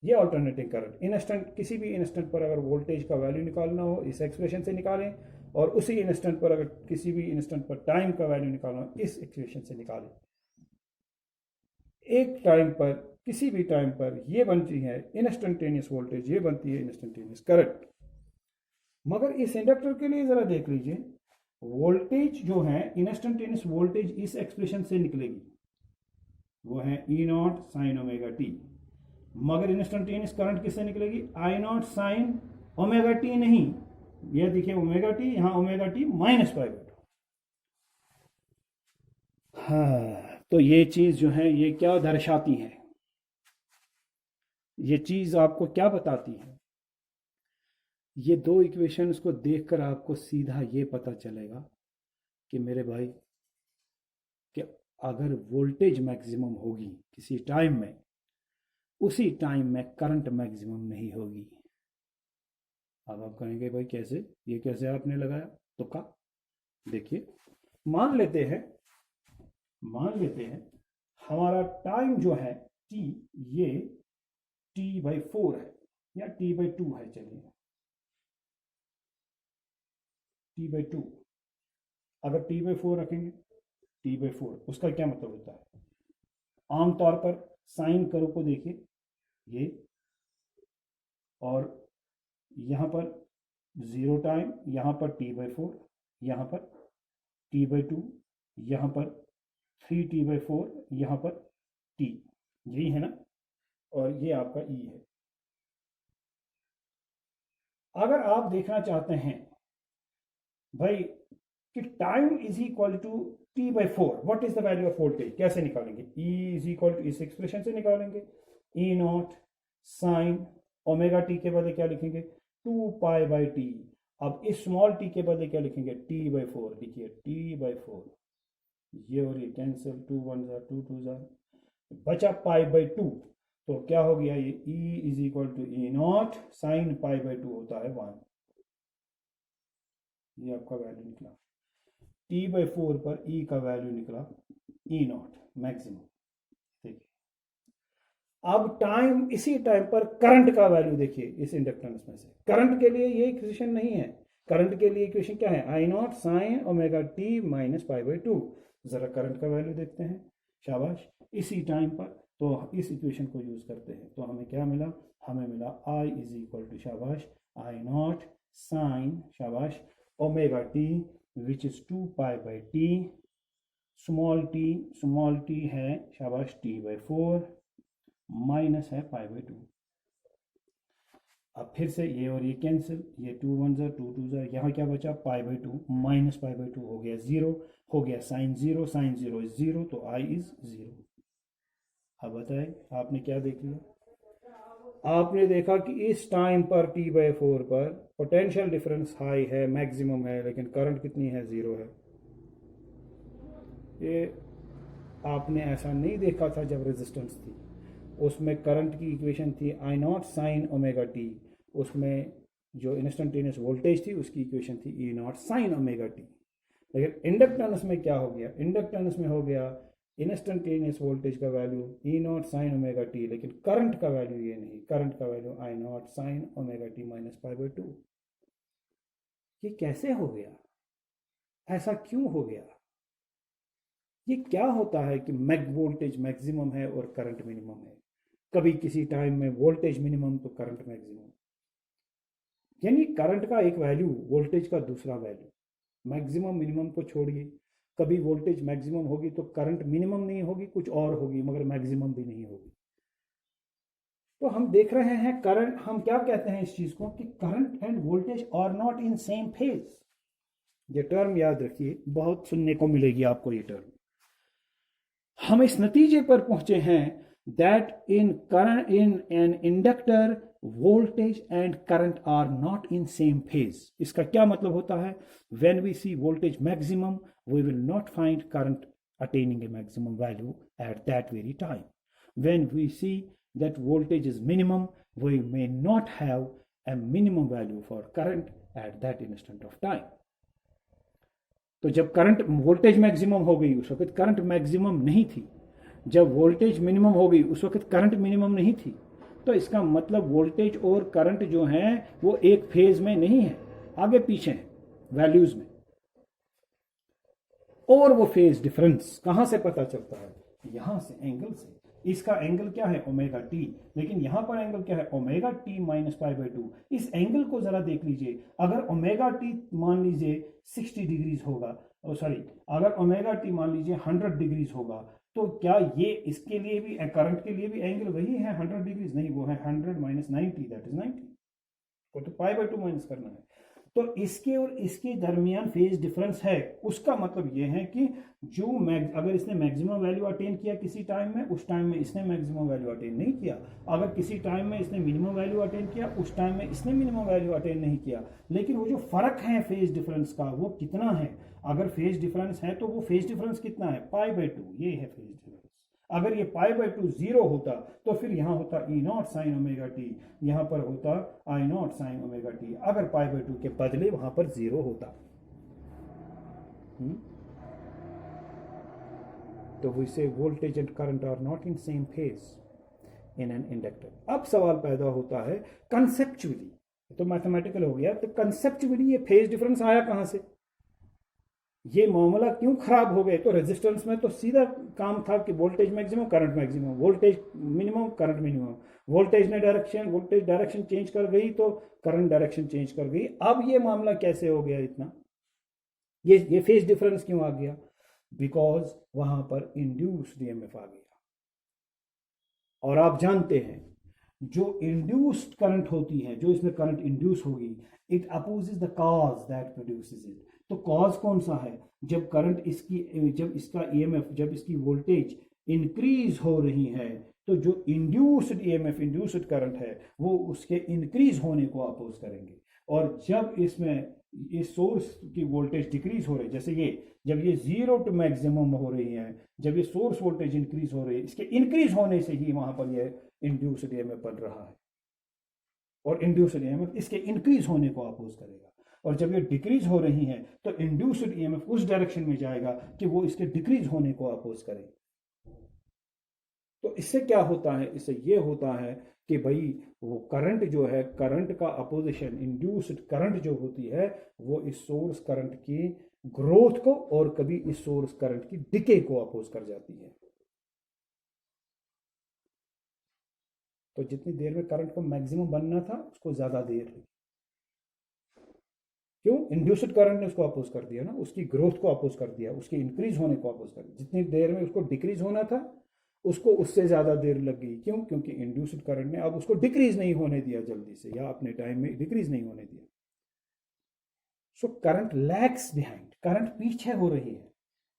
ये ऑल्टरनेटिंग करंट। इंस्टेंट, किसी भी इंस्टेंट पर अगर वोल्टेज का वैल्यू निकालना हो, इस एक्सप्रेशन से निकालें, और उसी इंस्टेंट पर अगर किसी भी इंस्टेंट पर टाइम का वैल्यू निकालना हो, इस एक्सप्रेशन से निकालें। एक टाइम पर, किसी भी टाइम पर ये बनती है इंस्टेंटेनियस वोल्टेज, ये बनती है इंस्टेंटेनियस करंट। मगर इस इंडक्टर के लिए जरा देख लीजिए, वोल्टेज जो है, इंस्टेंटेनियस वोल्टेज इस एक्सप्रेशन से निकलेगी, वो है E not sine omega T. मगर इंस्टेंटेनियस करंट किससे निकलेगी? आई नॉट साइन ओमेगा टी नहीं, ये देखिए ओमेगा टी, यहां omega t minus pi by 2। हाँ, तो ये चीज जो है ये क्या दर्शाती है? ये चीज आपको क्या बताती है? ये दो इक्वेशंस को देखकर आपको सीधा ये पता चलेगा कि मेरे भाई, कि अगर वोल्टेज मैक्सिमम होगी किसी टाइम में, उसी टाइम में करंट मैक्सिमम नहीं होगी। अब आप कहेंगे भाई कैसे, ये कैसे आपने लगाया तुक्का? देखिए, मान लेते हैं हमारा टाइम जो है t, ये t/4 है या t/2 है, चलिए t/2। अगर t/4 रखेंगे, t/4 उसका क्या मतलब होता है? आमतौर पर साइन कर्व को देखिए, ये और यहाँ पर 0 टाइम, यहाँ पर t/4, यहाँ पर t/2, यहाँ पर 3t/4, यहाँ पर t, यही है ना, और ये आपका e है। अगर आप देखना चाहते हैं भाई कि time is equal to t/4, what is the value of voltage, कैसे निकालेंगे? E इज इक्वल टू इस एक्सप्रेशन से निकालेंगे, E not sine omega t के बदले क्या लिखेंगे? 2π/t। अब इस स्मॉल t के बदले क्या लिखेंगे? t/4, लिखिए t/4, ये और ये कैंसिल, 2 1 जार 2 2 जार, बचा π/2, तो क्या हो गया? ये E is equal to E not sine π/2 होता है 1, ये आपका वैल्यू निकला। t/4 पर E का वैल्यू निकला E नॉट मैक्सिमम। देखिए अब टाइम, इसी टाइम पर करंट का वैल्यू देखिए इस इंडक्टेंस में से। करंट के लिए ये इक्वेशन नहीं है, करंट के लिए इक्वेशन क्या है? I not sine omega t minus π/2। जरा करंट का वैल्यू देखते हैं, शाबाश, इसी टाइम पर। तो इस इक्वेशन को यूज करते हैं, तो हमें क्या मिला? हमें मिला I इज इक्वल टू, शाबाश, I नॉट साइन, शाबाश, omega T which is 2π/t, small t है, शाबाश, t/4 माइनस है π/2। अब फिर से ये और ये कैंसिल, ये 2 1 जार 2 2 जार, यहाँ क्या बचा? π/2 माइनस π/2 हो गया 0, हो गया साइन 0, साइन 0 इज 0, तो I इज 0। अब बताएं आपने क्या देख लिया? आपने देखा कि इस टाइम पर t/4 पर पोटेंशियल डिफरेंस हाई है, मैक्सिमम है, लेकिन करंट कितनी है? 0 है। ये आपने ऐसा नहीं देखा था जब रेजिस्टेंस थी, उसमें करंट की इक्वेशन थी I not sine omega t, उसमें जो इंस्टेंटेनियस वोल्टेज थी उसकी इक्वेशन थी E not sine omega t. लेकिन इंडक्टेंस में क्या हो गया? इंडक्टेंस में हो गया इंस्टेंटेनियस वोल्टेज का value E not sine omega t, लेकिन करंट का वैल्यू ये नहीं, करंट का value I not sine omega t minus π/2। ये कैसे हो गया? ऐसा क्यों हो गया? ये क्या होता है कि वोल्टेज मैक्सिमम है और करंट मिनिमम है? कभी किसी टाइम में वोल्टेज मिनिमम तो करंट मैक्सिमम, यानी करंट का एक वैल्यू, वोल्टेज का दूसरा वैल्यू। मैक्सिमम मिनिमम को छोड़िए, कभी वोल्टेज मैक्सिमम होगी तो करंट मिनिमम नहीं होगी, कुछ और होगी, मगर मैक्सिमम भी नहीं होगी। तो हम देख रहे हैं करंट, हम क्या कहते हैं इस चीज को कि current and voltage are not in same phase. ये टर्म याद रखिए, बहुत सुनने को मिलेगी आपको ये टर्म। हम इस नतीजे पर पहुंचे हैं that in an inductor voltage and current are not in same phase। इसका क्या मतलब होता है? when we see voltage maximum we will not find current attaining a maximum value at that very time। when we see that voltage is minimum we may not have a minimum value for current at that instant of time। तो जब current, voltage maximum हो गई उस वक्त current maximum नहीं थी, जब voltage minimum हो गई उस वक्त करंट मिनिमम नहीं थी। तो इसका मतलब वोल्टेज और करंट जो हैं वो एक फेज में नहीं है, आगे पीछे हैं वैल्यूज में। और वो फेज डिफरेंस कहां से पता चलता है? यहां से, एंगल से। इसका एंगल क्या है? ओमेगा टी, लेकिन यहां पर एंगल क्या है? Omega t minus π/2। इस एंगल को जरा देख लीजिए, अगर ओमेगा टी मान लीजिए 60 डिग्रीज होगा, सॉरी, अगर ओमेगा टी मान लीजिए 100 डिग्रीज होगा, तो क्या ये इसके लिए भी, करंट के लिए भी एंगल वही है 100 डिग्रीज? नहीं, वो है 100 माइनस 90, दैट इज 90, को तो π/2 माइनस करना है। तो इसके और इसके दरमियान फेज डिफरेंस है। उसका मतलब ये है कि जो अगर इसने मैक्सिमम वैल्यू अटेन किया किसी टाइम में, उस टाइम में इसने मैक्सिमम वैल्यू अटेन नहीं किया। अगर किसी टाइम में इसने मिनिमम वैल्यू अटेन किया, उस टाइम में इसने मिनिमम वैल्यू अटेन नहीं किया। लेकिन वो जो फर्क है फेज डिफरेंस का, वो कितना है? अगर फेज डिफरेंस है तो वो फेज डिफरेंस कितना है? π/2, ये है फेज डिफरेंस। अगर ये π/2 0 होता तो फिर यहां होता E not sine omega T, यहां पर होता I not sine omega t. अगर π/2 के बदले वहां पर 0 होता। तो we say voltage and current are not in same phase in an inductor. अब सवाल पैदा होता है कंसेप्चुअली, तो मैथमेटिकल हो गया, तो कंसेप्चुअली ये फेज डिफरेंस आया कहां से, ये मामला क्यों खराब हो गए। तो रेजिस्टेंस में तो सीधा काम था कि voltage maximum current maximum, voltage minimum current minimum, voltage direction change कर गई तो करंट डायरेक्शन चेंज कर गई। अब ये मामला कैसे हो गया इतना, ये फेज डिफरेंस क्यों आ गया, बिकॉज वहां पर इंड्यूस्ड ईएमएफ आ गया। और आप जानते हैं जो इंड्यूस्ड करंट होती है, जो इसमें करंट इंड्यूस होगी, it opposes the cause that produces it. तो कॉज कौन सा है, जब करंट इसकी, जब इसका ईएमएफ, जब इसकी वोल्टेज इंक्रीज हो रही है, तो जो इंड्यूस्ड ईएमएफ, इंड्यूस्ड करंट है, वो उसके इंक्रीज होने को अपोज करेंगे। और जब इसमें इस सोर्स की वोल्टेज डिक्रीज हो रही है, जैसे ये, जब ये 0 टू मैक्सिमम हो रही है, जब ये सोर्स वोल्टेज इंक्रीज हो रही है, इसके इंक्रीज होने से ही वहां पर ये इंड्यूस्ड ईएमएफ बन रहा है, और इंड्यूस्ड ईएमएफ इसके इंक्रीज होने को अपोज करेगा। और जब ये डिक्रीज हो रही है तो इंड्यूस्ड ईएमएफ उस डायरेक्शन में जाएगा कि वो इसके डिक्रीज होने को अपोज करे। तो इससे क्या होता है, इससे ये होता है कि भाई वो करंट जो है, करंट का अपोजिशन, इंड्यूस्ड करंट जो होती है, वो इस सोर्स करंट की ग्रोथ को और कभी इस सोर्स करंट की डिके को अपोज कर जाती है। तो जितनी देर में करंट को मैक्सिमम बनना था उसको ज्यादा देर लगी, क्यों, इंड्यूस्ड करंट ने उसको अपोज कर दिया ना, उसकी ग्रोथ को अपोज कर दिया, उसकी इंक्रीज होने को अपोज कर दिया। जितनी देर में उसको डिक्रीज होना था उसको उससे ज्यादा देर लग गई, क्यों, क्योंकि इंड्यूस्ड करंट ने अब उसको डिक्रीज नहीं होने दिया जल्दी से, या अपने टाइम में डिक्रीज नहीं होने दिया। So current lags behind, current पीछे हो रही है।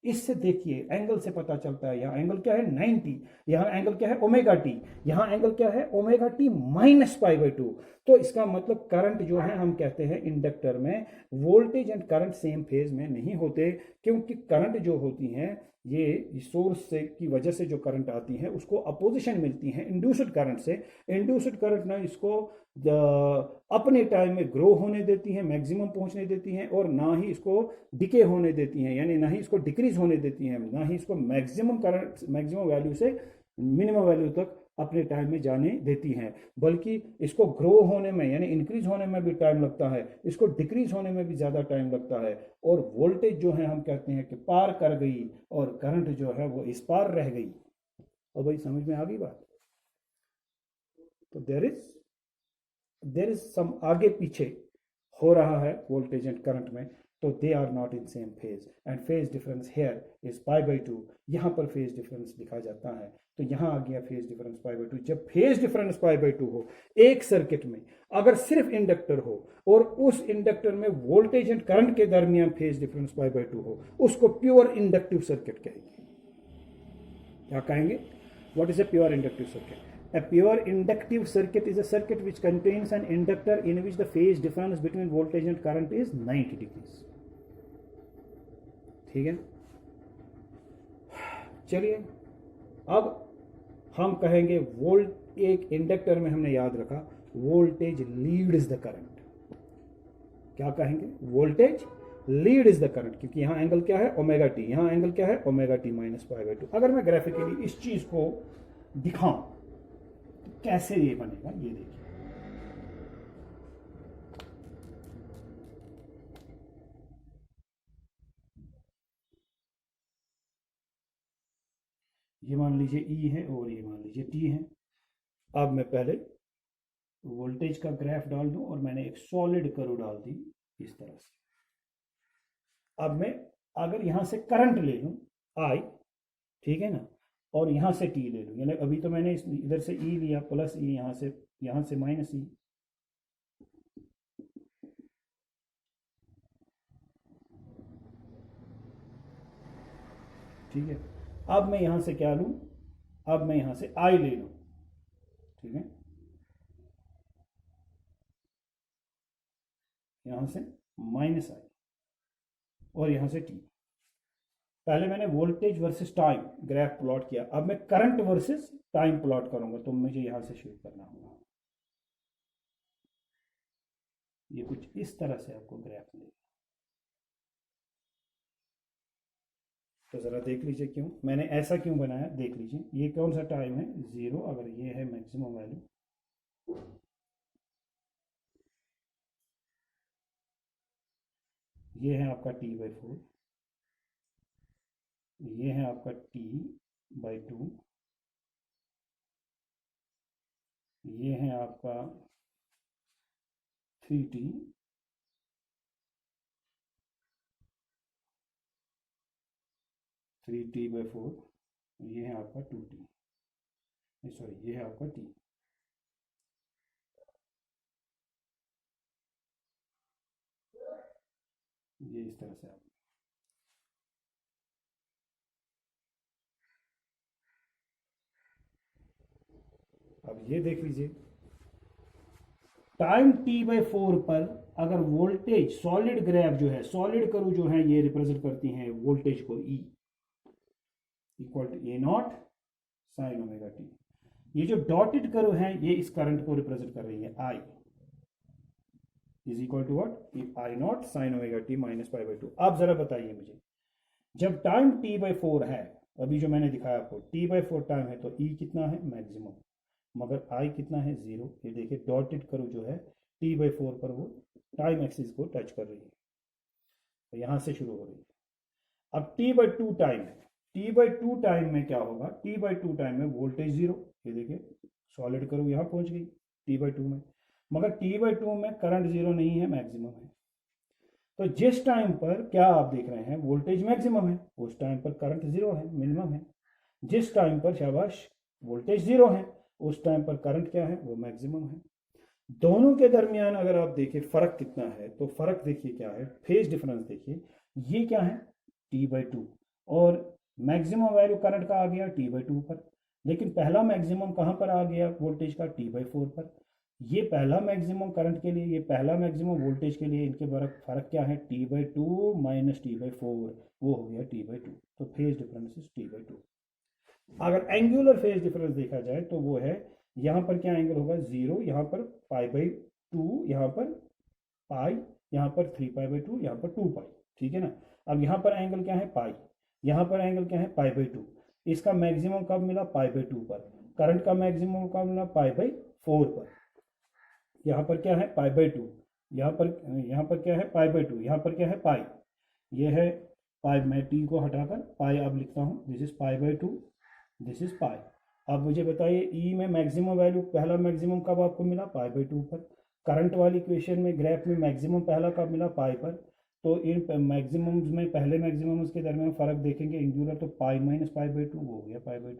इससे देखिए एंगल से पता चलता है, यहाँ एंगल क्या है 90, यहाँ एंगल क्या है ओमेगा टी, यहाँ एंगल क्या है ओमेगा टी माइनस π/2। तो इसका मतलब करंट जो है, हम कहते हैं इंडक्टर में voltage and current same phase में नहीं होते, क्योंकि करंट जो होती हैं ये सोर्स से की वजह से जो करंट आती है उसको अपोजिशन मिलती है इंड्यूस्ड करंट से। इंड्यूस्ड करंट ना इसको अपने टाइम में ग्रो होने देती है, मैक्सिमम पहुंचने देती है, और ना ही इसको डिके होने देती हैं, यानी ना ही इसको डिक्रीज होने देती हैं, ना ही इसको मैक्सिमम करंट, मैक्सिमम वैल्यू से मिनिमम वैल्यू तक अपने टाइम में जाने देती हैं, बल्कि इसको ग्रो होने में, यानी इंक्रीज होने में भी टाइम लगता है, इसको डिक्रीज होने में भी ज़्यादा टाइम लगता है। और वोल्टेज जो है हम कहते हैं कि पार कर गई, और करंट जो है वो इस पार रह गई। और भाई समझ में आ गई बात। तो देर इज सम आगे पीछे हो रहा है वोल्टेज एंड करंट में, तो they are not in same phase, and phase difference here is π/2। यहाँ पर फेज डिफरेंस लिखा जाता है, तो यहाँ आ गया फेज डिफरेंस π/2। जब फेज डिफरेंस π/2 हो एक सर्किट में, अगर सिर्फ इंडक्टर हो और उस इंडक्टर में वोल्टेज एंड करंट के दरमियान फेज डिफरेंस π/2 हो, उसको प्योर इंडक्टिव सर्किट कहेंगे। क्या कहेंगे, what is a pure inductive circuit? A pure inductive circuit is a circuit which contains an inductor in which the phase difference between voltage and current is 90 degrees। ठीक है, चलिए अब हम कहेंगे एक इंडक्टर में हमने याद रखा वोल्टेज लीड्स द करंट। क्या कहेंगे, voltage lead is the current, क्योंकि यहां एंगल क्या है ओमेगा टी, यहां एंगल क्या है ओमेगा टी माइनस π/2। अगर मैं ग्राफिकली इस चीज को दिखाऊं कैसे ये बनेगा, ये देखिए, ये मान लीजिए ई है और ये मान लीजिए टी है। अब मैं पहले वोल्टेज का ग्राफ डाल दूं और मैंने एक सॉलिड कर्व डाल दी इस तरह से। अब मैं अगर यहां से करंट ले लूं आई, ठीक है ना, और यहां से टी ले लूं, यानी अभी तो मैंने इधर से ई लिया प्लस ई, यहां से माइनस ई, ठीक है। अब मैं यहां से क्या लूं, अब मैं यहां से आई ले लूं, ठीक है, यहां से माइनस आई और यहां से टी। पहले मैंने voltage versus time graph plot किया, अब मैं करंट वर्सेस टाइम प्लॉट करूंगा, तो मुझे यहां से शुरू करना होगा। ये कुछ इस तरह से आपको ग्राफ मिलेगा। तो ज़रा देख लीजिए क्यों मैंने ऐसा क्यों बनाया, देख लीजिए ये कौन सा टाइम है 0, अगर ये है मैक्सिमम वैल्यू, ये है आपका T/4, ये है आपका T/2, ये है आपका 3T, थ्री T/4, ये है आपका 2T, सॉरी ये है आपका T। ये इस तरह से आप अब ये देख लीजिए टाइम T/4 पर अगर वोल्टेज सॉलिड ग्राफ जो है, सॉलिड कर्व जो है ये रिप्रेजेंट करती हैं वोल्टेज को E equal to A0 sine omega t. ये जो डॉटेड कर्व है ये इस करंट को रिप्रेजेंट कर रही है I is equal to what I0 sine omega t minus π/2। अब जरा बताइए मुझे, जब टाइम T/4 है, अभी जो मैंने दिखाया आपको T/4 टाइम है, तो E कितना है मैक्सिमम, मगर I कितना है 0। ये देखिए डॉटेड कर्व जो है T/4 पर वो टाइम एक्सिस को टच कर रही है, तो यहां से शुरू हो रही है। अब T/2 टाइम है, T/2 टाइम में क्या होगा, T/2 टाइम में वोल्टेज 0, ये देखिए सॉलिड कर्व यहां पहुंच गई T/2 में, मगर T/2 में करंट 0 नहीं है, मैक्सिमम है। तो जिस टाइम पर क्या आप देख रहे हैं वोल्टेज मैक्सिमम है, उस टाइम पर करंट 0 है, मिनिमम है। जिस टाइम पर शाबाश वोल्टेज 0 है, उस टाइम पर करंट क्या है, वो मैक्सिमम है। दोनों के दरमियान अगर आप देखिए फर्क कितना है, तो फर्क देखिए क्या है, फेज डिफरेंस देखिए, ये क्या है T/2 और मैक्सिमम वैल्यू करंट का आ गया T/2 पर, लेकिन पहला मैक्सिमम कहां पर आ गया वोल्टेज का T/4 पर। ये पहला मैक्सिमम करंट के लिए, ये पहला मैक्सिमम वोल्टेज के लिए, इनके फर्क क्या है T/2 माइनस T/4, वो हो गया T/2। तो फेज डिफरेंस इज T/2। अगर एंगुलर फेज डिफरेंस देखा जाए तो वो है, यहां पर क्या एंगल होगा 0, यहां पर π/2, यहां पर पाई, यहां पर 3π/2, यहां पर 2π, ठीक है ना। अब यहां पर एंगल क्या है पाई, यहां पर एंगल क्या है π/2। इसका मैक्सिमम कब मिला π/2 पर, करंट का मैक्सिमम कब मिला π/4 पर। यहां पर क्या है π/2, यहां पर क्या है π/2, यहां पर क्या है पाई, ये है पाई, मैं टी को हटाकर पाई अब लिखता हूं, this is π/2, this is pi. अब मुझे बताइए ई में मैक्सिमम वैल्यू, पहला मैक्सिमम कब आपको मिला π/2 पर, करंट वाली इक्वेशन में ग्राफ में मैक्सिमम पहला कब मिला पाई पर। तो इन मैक्सिमम्स में पहले मैक्सिमम्स के दरमियान फर्क देखेंगे एंगुलर, तो पाई माइनस π/2 वो हो गया π/2।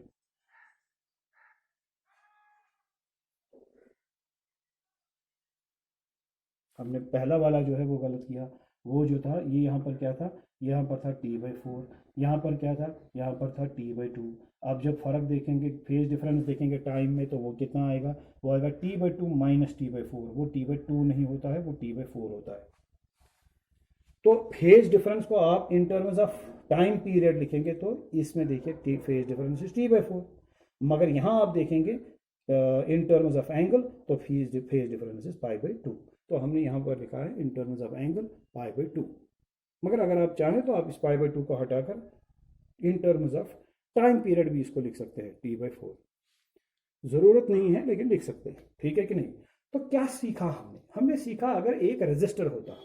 हमने पहला वाला जो है वो गलत किया, वो जो था ये यहाँ पर क्या था, यहाँ पर था T/4, यहाँ पर क्या था, यहाँ पर था T/2। अब जब फर्क देखेंगे, फेज डिफरेंस देखेंगे टाइम में, तो वो कितना आएगा, वो आएगा T/2 माइनस T/4। वो T/2 नहीं होता है, वो T/4 होता है। तो फेज डिफरेंस को आप in terms of time period लिखेंगे तो इसमें देखिए फेज डिफरेंस इज T/4, मगर यहाँ आप देखेंगे इन टर्म्स ऑफ एंगल तो फेज डिफरेंस इज π/2। तो हमने यहाँ पर लिखा है इन टर्म्स ऑफ एंगल π/2, मगर अगर आप चाहें तो आप इस π/2 को हटाकर in terms of time period भी इसको लिख सकते हैं T/4, जरूरत नहीं है लेकिन लिख सकते हैं, ठीक है कि नहीं। तो क्या सीखा हमने, हमने सीखा अगर एक रेजिस्टर होता,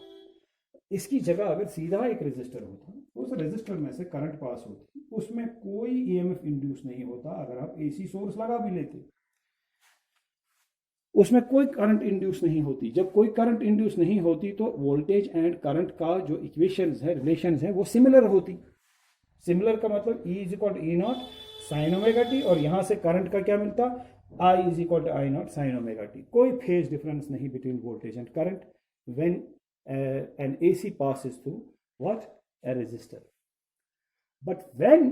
इसकी जगह अगर सीधा एक रेजिस्टर होता, उस रेजिस्टर में से करंट पास होती, उसमें कोई ईएमएफ इंड्यूस नहीं होता, अगर आप एसी सोर्स लगा भी लेते उसमें कोई करंट इंड्यूस नहीं होती। जब कोई करंट इंड्यूस नहीं होती तो वोल्टेज एंड करंट का जो इक्वेशंस है, रिलेशंस है, वो सिमिलर होती। सिमिलर का मतलब E is equal to E0 sine omega t, और यहां से करंट का क्या मिलता I is equal to I0 sine omega t. कोई फेज डिफरेंस नहीं between voltage and current when an AC passes through what, a resistor, but when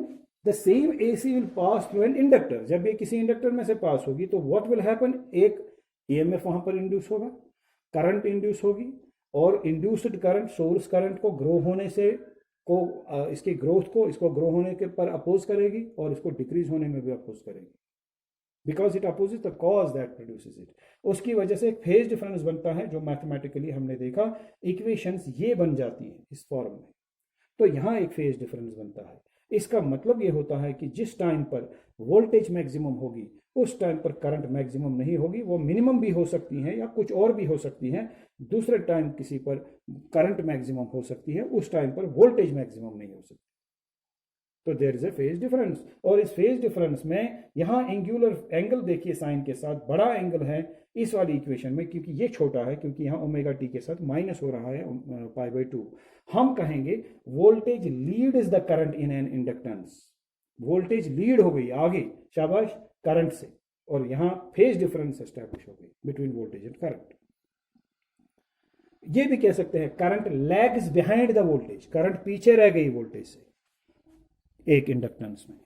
the same AC will pass through an inductor, जब ये किसी inductor में से पास होगी तो what will happen, एक EMF वहां पर इंड्यूस होगा, करंट इंड्यूस होगी, और इंड्यूस्ड करंट सोर्स करंट को ग्रो होने से इसकी ग्रोथ को, इसको ग्रो होने के पर अपोज करेगी और इसको डिक्रीज होने में भी अपोज करेगी, because it opposes the cause that produces it. उसकी वजह से एक फेज डिफरेंस बनता है जो मैथमेटिकली हमने देखा, इक्वेशंस ये बन जाती हैं इस फॉर्म में। तो यहाँ एक फेज डिफरेंस बनता है, इसका मतलब ये होता है कि जिस टाइम पर वोल्टेज मैक्सिमम होगी उस टाइम पर करंट मैक्सिमम नहीं होगी, वो मिनिमम भी हो सकती है या कुछ और भी हो सकती है। दूसरे टाइम किसी पर करंट मैक्सिमम हो सकती है, उस टाइम पर वोल्टेज मैक्सिमम नहीं हो सकती। तो there is a phase difference, और इस फेज डिफरेंस में यहाँ एंगुलर एंगल देखिए साइन के साथ बड़ा एंगल है इस वाली इक्वेशन में, क्योंकि ये छोटा है, क्योंकि यहाँ ओमेगा टी के साथ माइनस हो रहा है पाई बाई 2। हम कहेंगे voltage lead is the current in an inductance, voltage lead हो गई आगे, शाबाश, करंट से, और यहाँ फेज डिफरेंस एस्टैब्लिश हो गई बिटवीन वोल्टेज एंड करंट। ये भी कह सकते हैं current lags behind the voltage, current पीछे रह गई वोल्टेज से एक इंडक्टेंस में।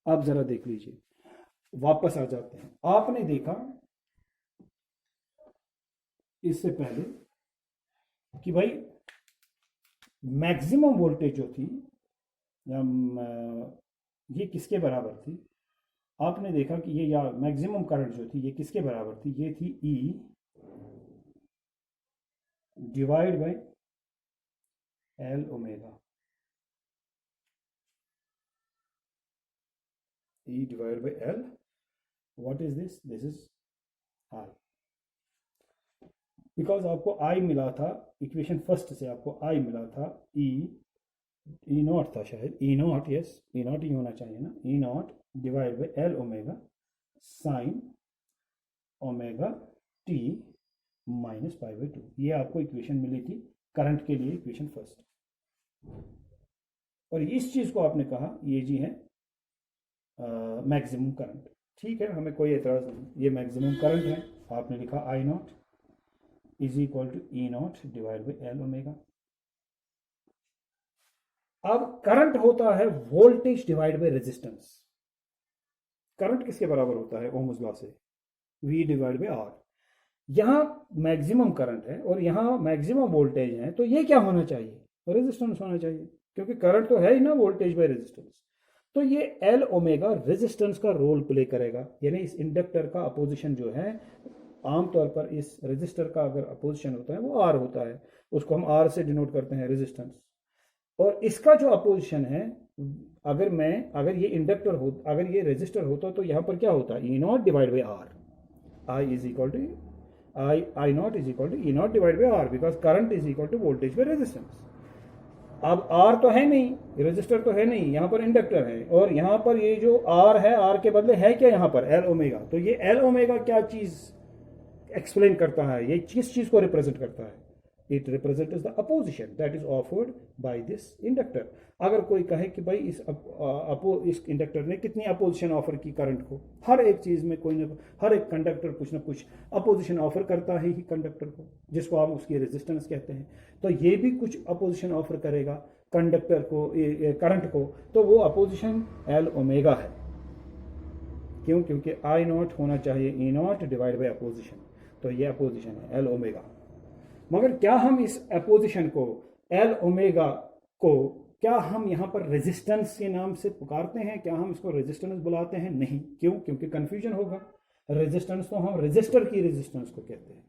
आप जरा देख लीजिए, वापस आ जाते हैं। आपने देखा इससे पहले कि भाई मैक्सिमम वोल्टेज जो थी ये किसके बराबर थी? आपने देखा कि ये या मैक्सिमम करंट जो थी ये किसके बराबर थी? ये थी E divide by L omega, E divided by L. What is this? This is I. Because आपको I मिला था इक्वेशन फर्स्ट से, आपको I मिला था E नॉट था शायद, E not, yes E not ही होना चाहिए ना, E naught divide by L omega sine omega t minus pi by 2। ये आपको इक्वेशन मिली थी करंट के लिए, इक्वेशन फर्स्ट। और इस चीज को आपने कहा ये जी है मैक्सिमम करंट। ठीक है, हमें कोई एतराज नहीं, ये मैक्सिमम करंट है। आपने लिखा I not is equal to E not divide by L omega. अब करंट होता है voltage divide by resistance. Current किसके बराबर होता है ओम्स लॉ से? V divide by R. यहां मैक्सिमम करंट है और यहां मैक्सिमम वोल्टेज है, तो ये क्या होना चाहिए? रेजिस्टेंस होना चाहिए, क्योंकि करंट तो है ही ना वोल्टेज बाई रेजिस्टेंस। तो ये L ओमेगा रेजिस्टेंस का रोल प्ले करेगा, यानी इस इंडक्टर का अपोजिशन जो है, आमतौर पर इस रेजिस्टर का अगर अपोजिशन होता है वो R होता है, उसको हम R से डिनोट करते हैं रेजिस्टेंस। और इसका जो अपोजिशन है, अगर ये इंडक्टर हो, अगर ये रेजिस्टर होता तो यहां पर क्या होता है? E naught divide by R, I is equal to I naught is equal to E naught divide by R, because current is equal to voltage by resistance. अब R तो है नहीं, रेजिस्टर तो है नहीं, यहां पर इंडक्टर है, और यहां पर ये जो R है, R के बदले है क्या यहां पर? L omega. तो ये L ओमेगा क्या चीज एक्सप्लेन करता है? ये किस चीज को रिप्रेजेंट करता है? It represents the opposition that is offered by this inductor. अगर कोई कहे कि भाई इस इंडक्टर ने कितनी अपोजिशन ऑफर की करंट को, हर एक चीज में कोई ना, हर एक कंडक्टर कुछ ना कुछ अपोजिशन ऑफर करता है ही कंडक्टर को, जिसको हम उसकी रेजिस्टेंस कहते हैं। तो ये भी कुछ अपोजिशन ऑफर करेगा कंडक्टर को, करंट को, तो वो अपोजिशन L ओमेगा है। क्यों? क्योंकि I नॉट होना चाहिए E naught divide by opposition, तो ये अपोजिशन है L ओमेगा। मगर क्या हम इस अपोजिशन को, L ओमेगा को, क्या हम यहां पर रेजिस्टेंस के नाम से पुकारते हैं? क्या हम इसको रेजिस्टेंस बुलाते हैं? नहीं। क्यों? क्योंकि कंफ्यूजन होगा। रेजिस्टेंस तो हम रेजिस्टर की रेजिस्टेंस को कहते हैं।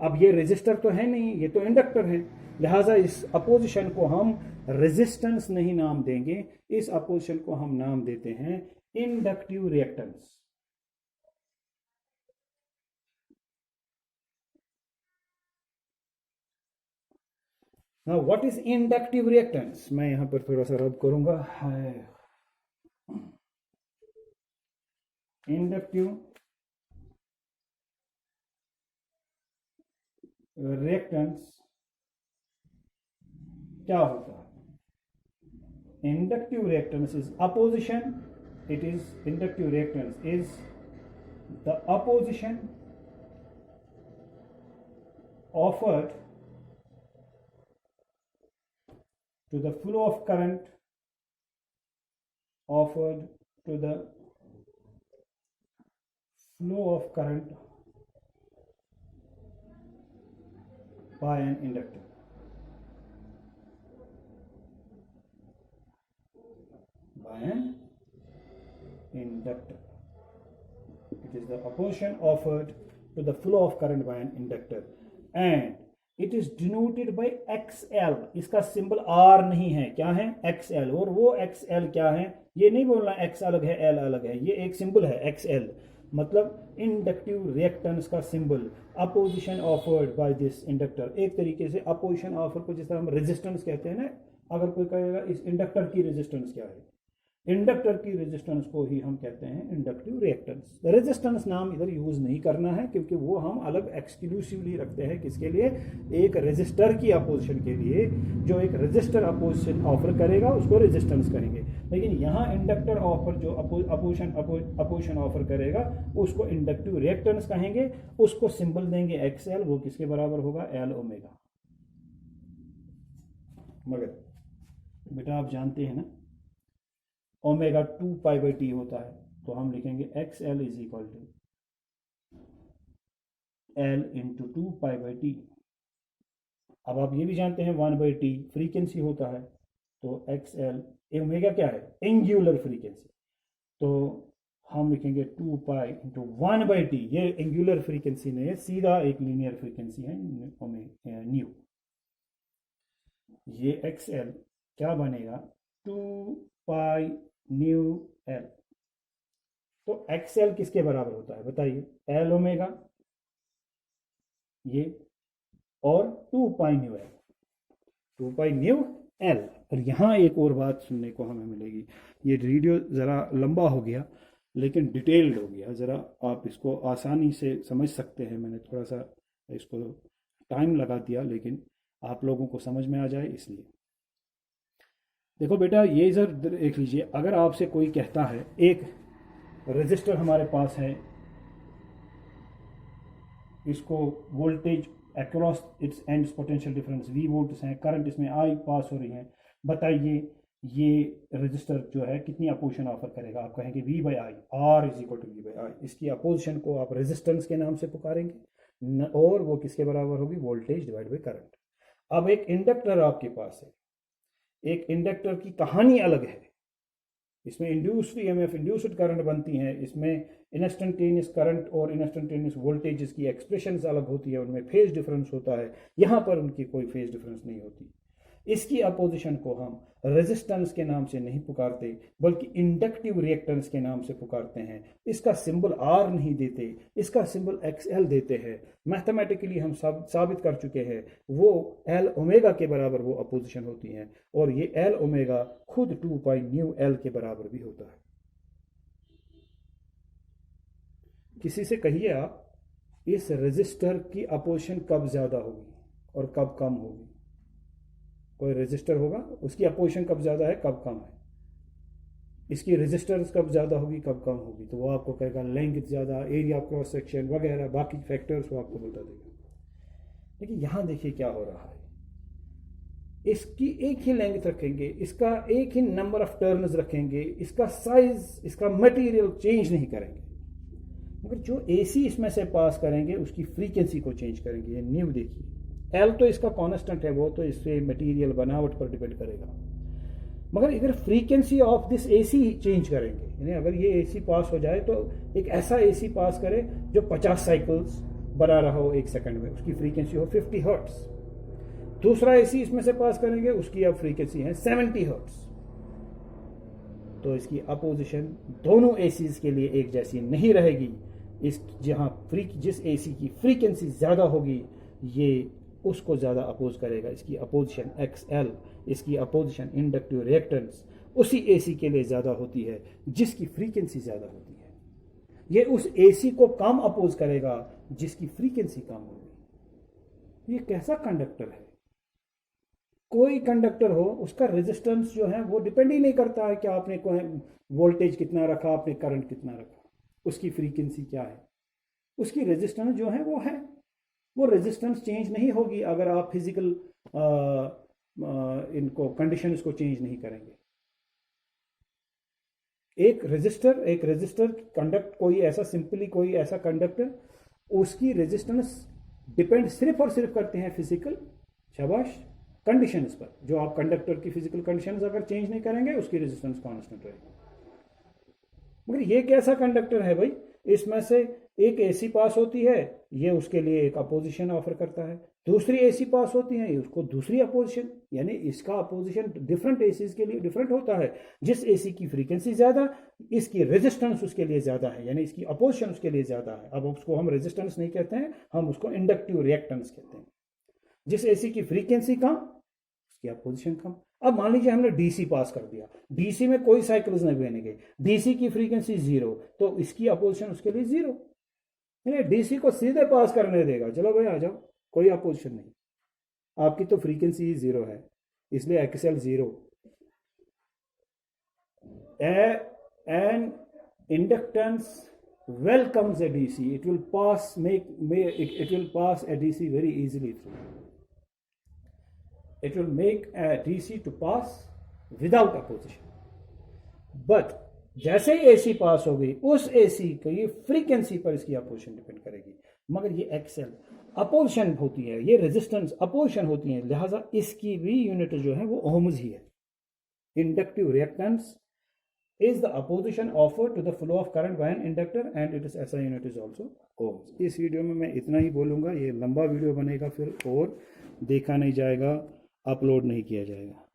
अब ये रेजिस्टर तो है नहीं, ये तो इंडक्टर है, लिहाजा इस अपोजिशन को हम रेजिस्टेंस नहीं नाम देंगे, इस अपोजिशन को हम नाम देते हैं inductive reactance. Now, what is inductive reactance? मैं यहां पर थोड़ा सा रब करूंगा। इंडक्टिव रिएक्टेंस क्या होता है? Inductive reactance is opposition, it is inductive reactance is the opposition offered to the flow of current, offered to the flow of current by an inductor. By an inductor. It is the opposition offered to the flow of current by an inductor. And it is denoted by XL। इसका symbol R नहीं है, क्या है? XL। और वो XL क्या है? ये नहीं बोलना X अलग है L अलग है, ये एक सिंबल है XL, मतलब इंडक्टिव रिएक्टेंस का symbol. Opposition offered by this inductor, एक तरीके से अपोजिशन ऑफर को जिस तरह हम रेजिस्टेंस कहते हैं ना, अगर कोई कहेगा इस इंडक्टर की रेजिस्टेंस क्या है, इंडक्टर की रेजिस्टेंस को ही हम कहते हैं इंडक्टिव रिएक्टेंस। रेजिस्टेंस नाम इधर यूज नहीं करना है, क्योंकि वो हम अलग एक्सक्लूसिवली रखते हैं। किसके लिए? एक रेजिस्टर की अपोजिशन के लिए। जो एक रेजिस्टर अपोजिशन ऑफर करेगा उसको रेजिस्टेंस कहेंगे, लेकिन यहाँ इंडक्टर ऑफर जो अपोजिशन ऑफर करेगा उसको इंडक्टिव रिएक्टेंस कहेंगे। उसको सिंबल देंगे XL, वो किसके बराबर होगा? L omega. मगर बेटा आप जानते हैं ना ओमेगा 2π/T होता है, तो हम लिखेंगे XL is equal to L into 2π/T। अब आप ये भी जानते हैं 1/T फ्रीक्वेंसी होता है, तो XL ओमेगा क्या है? एंगुलर फ्रीक्वेंसी, तो हम लिखेंगे 2π इंटू 1/T। ये एंगुलर फ्रीक्वेंसी नहीं है, सीधा एक लीनियर फ्रीक्वेंसी है न्यू। ये XL क्या बनेगा? 2π न्यू L। तो XL किसके बराबर होता है बताइए? L ओमेगा ये, और 2π न्यू L, 2π न्यू L। और यहाँ एक और बात सुनने को हमें मिलेगी, ये वीडियो ज़रा लंबा हो गया लेकिन डिटेल्ड हो गया, ज़रा आप इसको आसानी से समझ सकते हैं। मैंने थोड़ा सा इसको टाइम लगा दिया, लेकिन आप लोगों को समझ में आ जाए इसलिए। देखो बेटा, ये इधर देख लीजिए, अगर आपसे कोई कहता है एक रेजिस्टर हमारे पास है, इसको voltage across its ends potential difference V volts हैं, करंट इसमें I पास हो रही है, बताइए ये रेजिस्टर जो है कितनी अपोजिशन ऑफर करेगा? आप कहेंगे V/I, R is equal to V/I। इसकी अपोजिशन को आप रेजिस्टेंस के नाम से पुकारेंगे और वो किसके बराबर होगी? Voltage divide by current. अब एक इंडक्टर आपके पास है, एक इंडक्टर की कहानी अलग है, इसमें इंड्यूस्ड ईएमएफ, इंड्यूस्ड करंट बनती हैं, इसमें इंस्टेंटेनियस करंट और इंस्टेंटेनियस वोल्टेज की एक्सप्रेशंस अलग होती है, उनमें फेज डिफरेंस होता है। यहाँ पर उनकी कोई फेज डिफरेंस नहीं होती। इसकी अपोजिशन को हम रेजिस्टेंस के नाम से नहीं पुकारते, बल्कि इंडक्टिव रिएक्टेंस के नाम से पुकारते हैं। इसका सिंबल R नहीं देते, इसका सिंबल XL देते हैं। मैथमेटिकली हम साबित कर चुके हैं वो L ओमेगा के बराबर वो अपोजिशन होती हैं, और ये L ओमेगा खुद 2π न्यू L के बराबर भी होता है। किसी से कहिए आप, इस रेजिस्टर की अपोजिशन कब ज्यादा होगी और कब कम होगी? कोई रेजिस्टर होगा, उसकी अपोजिशन कब ज्यादा है कब कम है, इसकी रेजिस्टेंस कब ज्यादा होगी कब कम होगी, तो वो आपको कहेगा लेंथ ज्यादा, एरिया क्रॉस सेक्शन वगैरह बाकी फैक्टर्स वो आपको बता देगा। लेकिन यहां देखिए क्या हो रहा है, इसकी एक ही लेंथ रखेंगे, इसका एक ही नंबर ऑफ टर्न्स रखेंगे, इसका साइज, इसका मटेरियल चेंज नहीं करेंगे, मगर जो AC इसमें से पास करेंगे उसकी फ्रीक्वेंसी को चेंज करेंगे। ये न्यू देखिए, L तो इसका कांस्टेंट है, वो तो इससे मटेरियल बनावट पर डिपेंड करेगा, मगर अगर frequency of this AC change करेंगे, यानी अगर ये AC पास हो जाए तो एक ऐसा AC पास करे जो 50 साइकिल्स बना रहा हो एक सेकंड में, उसकी फ्रीक्वेंसी हो 50 हर्ट्स। दूसरा AC इसमें से पास करेंगे, उसकी अब फ्रीक्वेंसी है 70 हर्ट्स। तो इसकी अपोजिशन दोनों ACs के लिए एक जैसी नहीं रहेगी। इस जिस AC की फ्रीक्वेंसी ज्यादा होगी ये उसको ज्यादा अपोज करेगा, इसकी अपोजिशन XL, इसकी अपोजिशन इंडक्टिव रिएक्टेंस उसी AC के लिए ज्यादा होती है जिसकी फ्रीक्वेंसी ज्यादा होती है। ये उस AC को कम अपोज करेगा जिसकी फ्रीक्वेंसी कम होगी। ये कैसा कंडक्टर है? कोई कंडक्टर हो, उसका रेजिस्टेंस जो है वो डिपेंड ही नहीं करता है कि आपने वोल्टेज कितना रखा, आपने करंट कितना रखा, उसकी फ्रीक्वेंसी क्या है, उसकी रेजिस्टेंस जो है वो रेजिस्टेंस चेंज नहीं होगी अगर आप फिजिकल इनको कंडीशंस को चेंज नहीं करेंगे। एक रेजिस्टर कंडक्ट, कोई ऐसा कंडक्टर, उसकी रेजिस्टेंस डिपेंड सिर्फ और सिर्फ करते हैं फिजिकल कंडीशंस पर। जो आप कंडक्टर की फिजिकल कंडीशंस अगर चेंज नहीं करेंगे उसकी रेजिस्टेंस कांस्टेंट रहेगी। मगर ये कैसा कंडक्टर है भाई? इसमें से एक AC पास होती है, ये उसके लिए एक अपोजिशन ऑफर करता है, दूसरी एसी पास होती है उसको दूसरी अपोजिशन, यानी इसका अपोजिशन डिफरेंट एसीज के लिए डिफरेंट होता है। जिस एसी की फ्रीक्वेंसी ज्यादा, इसकी रेजिस्टेंस उसके लिए ज्यादा है, यानी इसकी अपोजिशन उसके लिए ज्यादा है। अब उसको हम रेजिस्टेंस नहीं कहते हैं, हम उसको इंडक्टिव रिएक्टेंस कहते हैं। जिस एसी की फ्रीक्वेंसी कम, उसकी अपोजिशन कम। अब मान लीजिए हमने डीसी पास कर दिया, डीसी में कोई साइकिल्स नहीं बनेंगे, डीसी की फ्रीक्वेंसी 0, तो इसकी अपोजिशन उसके लिए 0, डीसी को सीधे पास करने देगा, चलो भाई आ जाओ, कोई अपोजिशन नहीं, आपकी तो फ्रीक्वेंसी 0 है, इसलिए XL 0। An inductance welcomes a DC, it will pass a DC very easily through. It will make a DC to pass without opposition. But जैसे ही AC पास हो गई, उस AC की फ्रीक्वेंसी पर इसकी अपोजिशन डिपेंड करेगी। मगर ये एक्सेल अपोजिशन होती है, ये रेजिस्टेंस अपोजिशन होती है, लिहाजा इसकी भी यूनिट जो है वो ओम्स ही है। Inductive reactance is the opposition offered to the flow of current by an inductor and its SI unit is also ohms। इस वीडियो में मैं इतना ही बोलूँगा, ये लंबा वीडियो बनेगा फिर और देखा नहीं जाएगा, अपलोड नहीं किया जाएगा।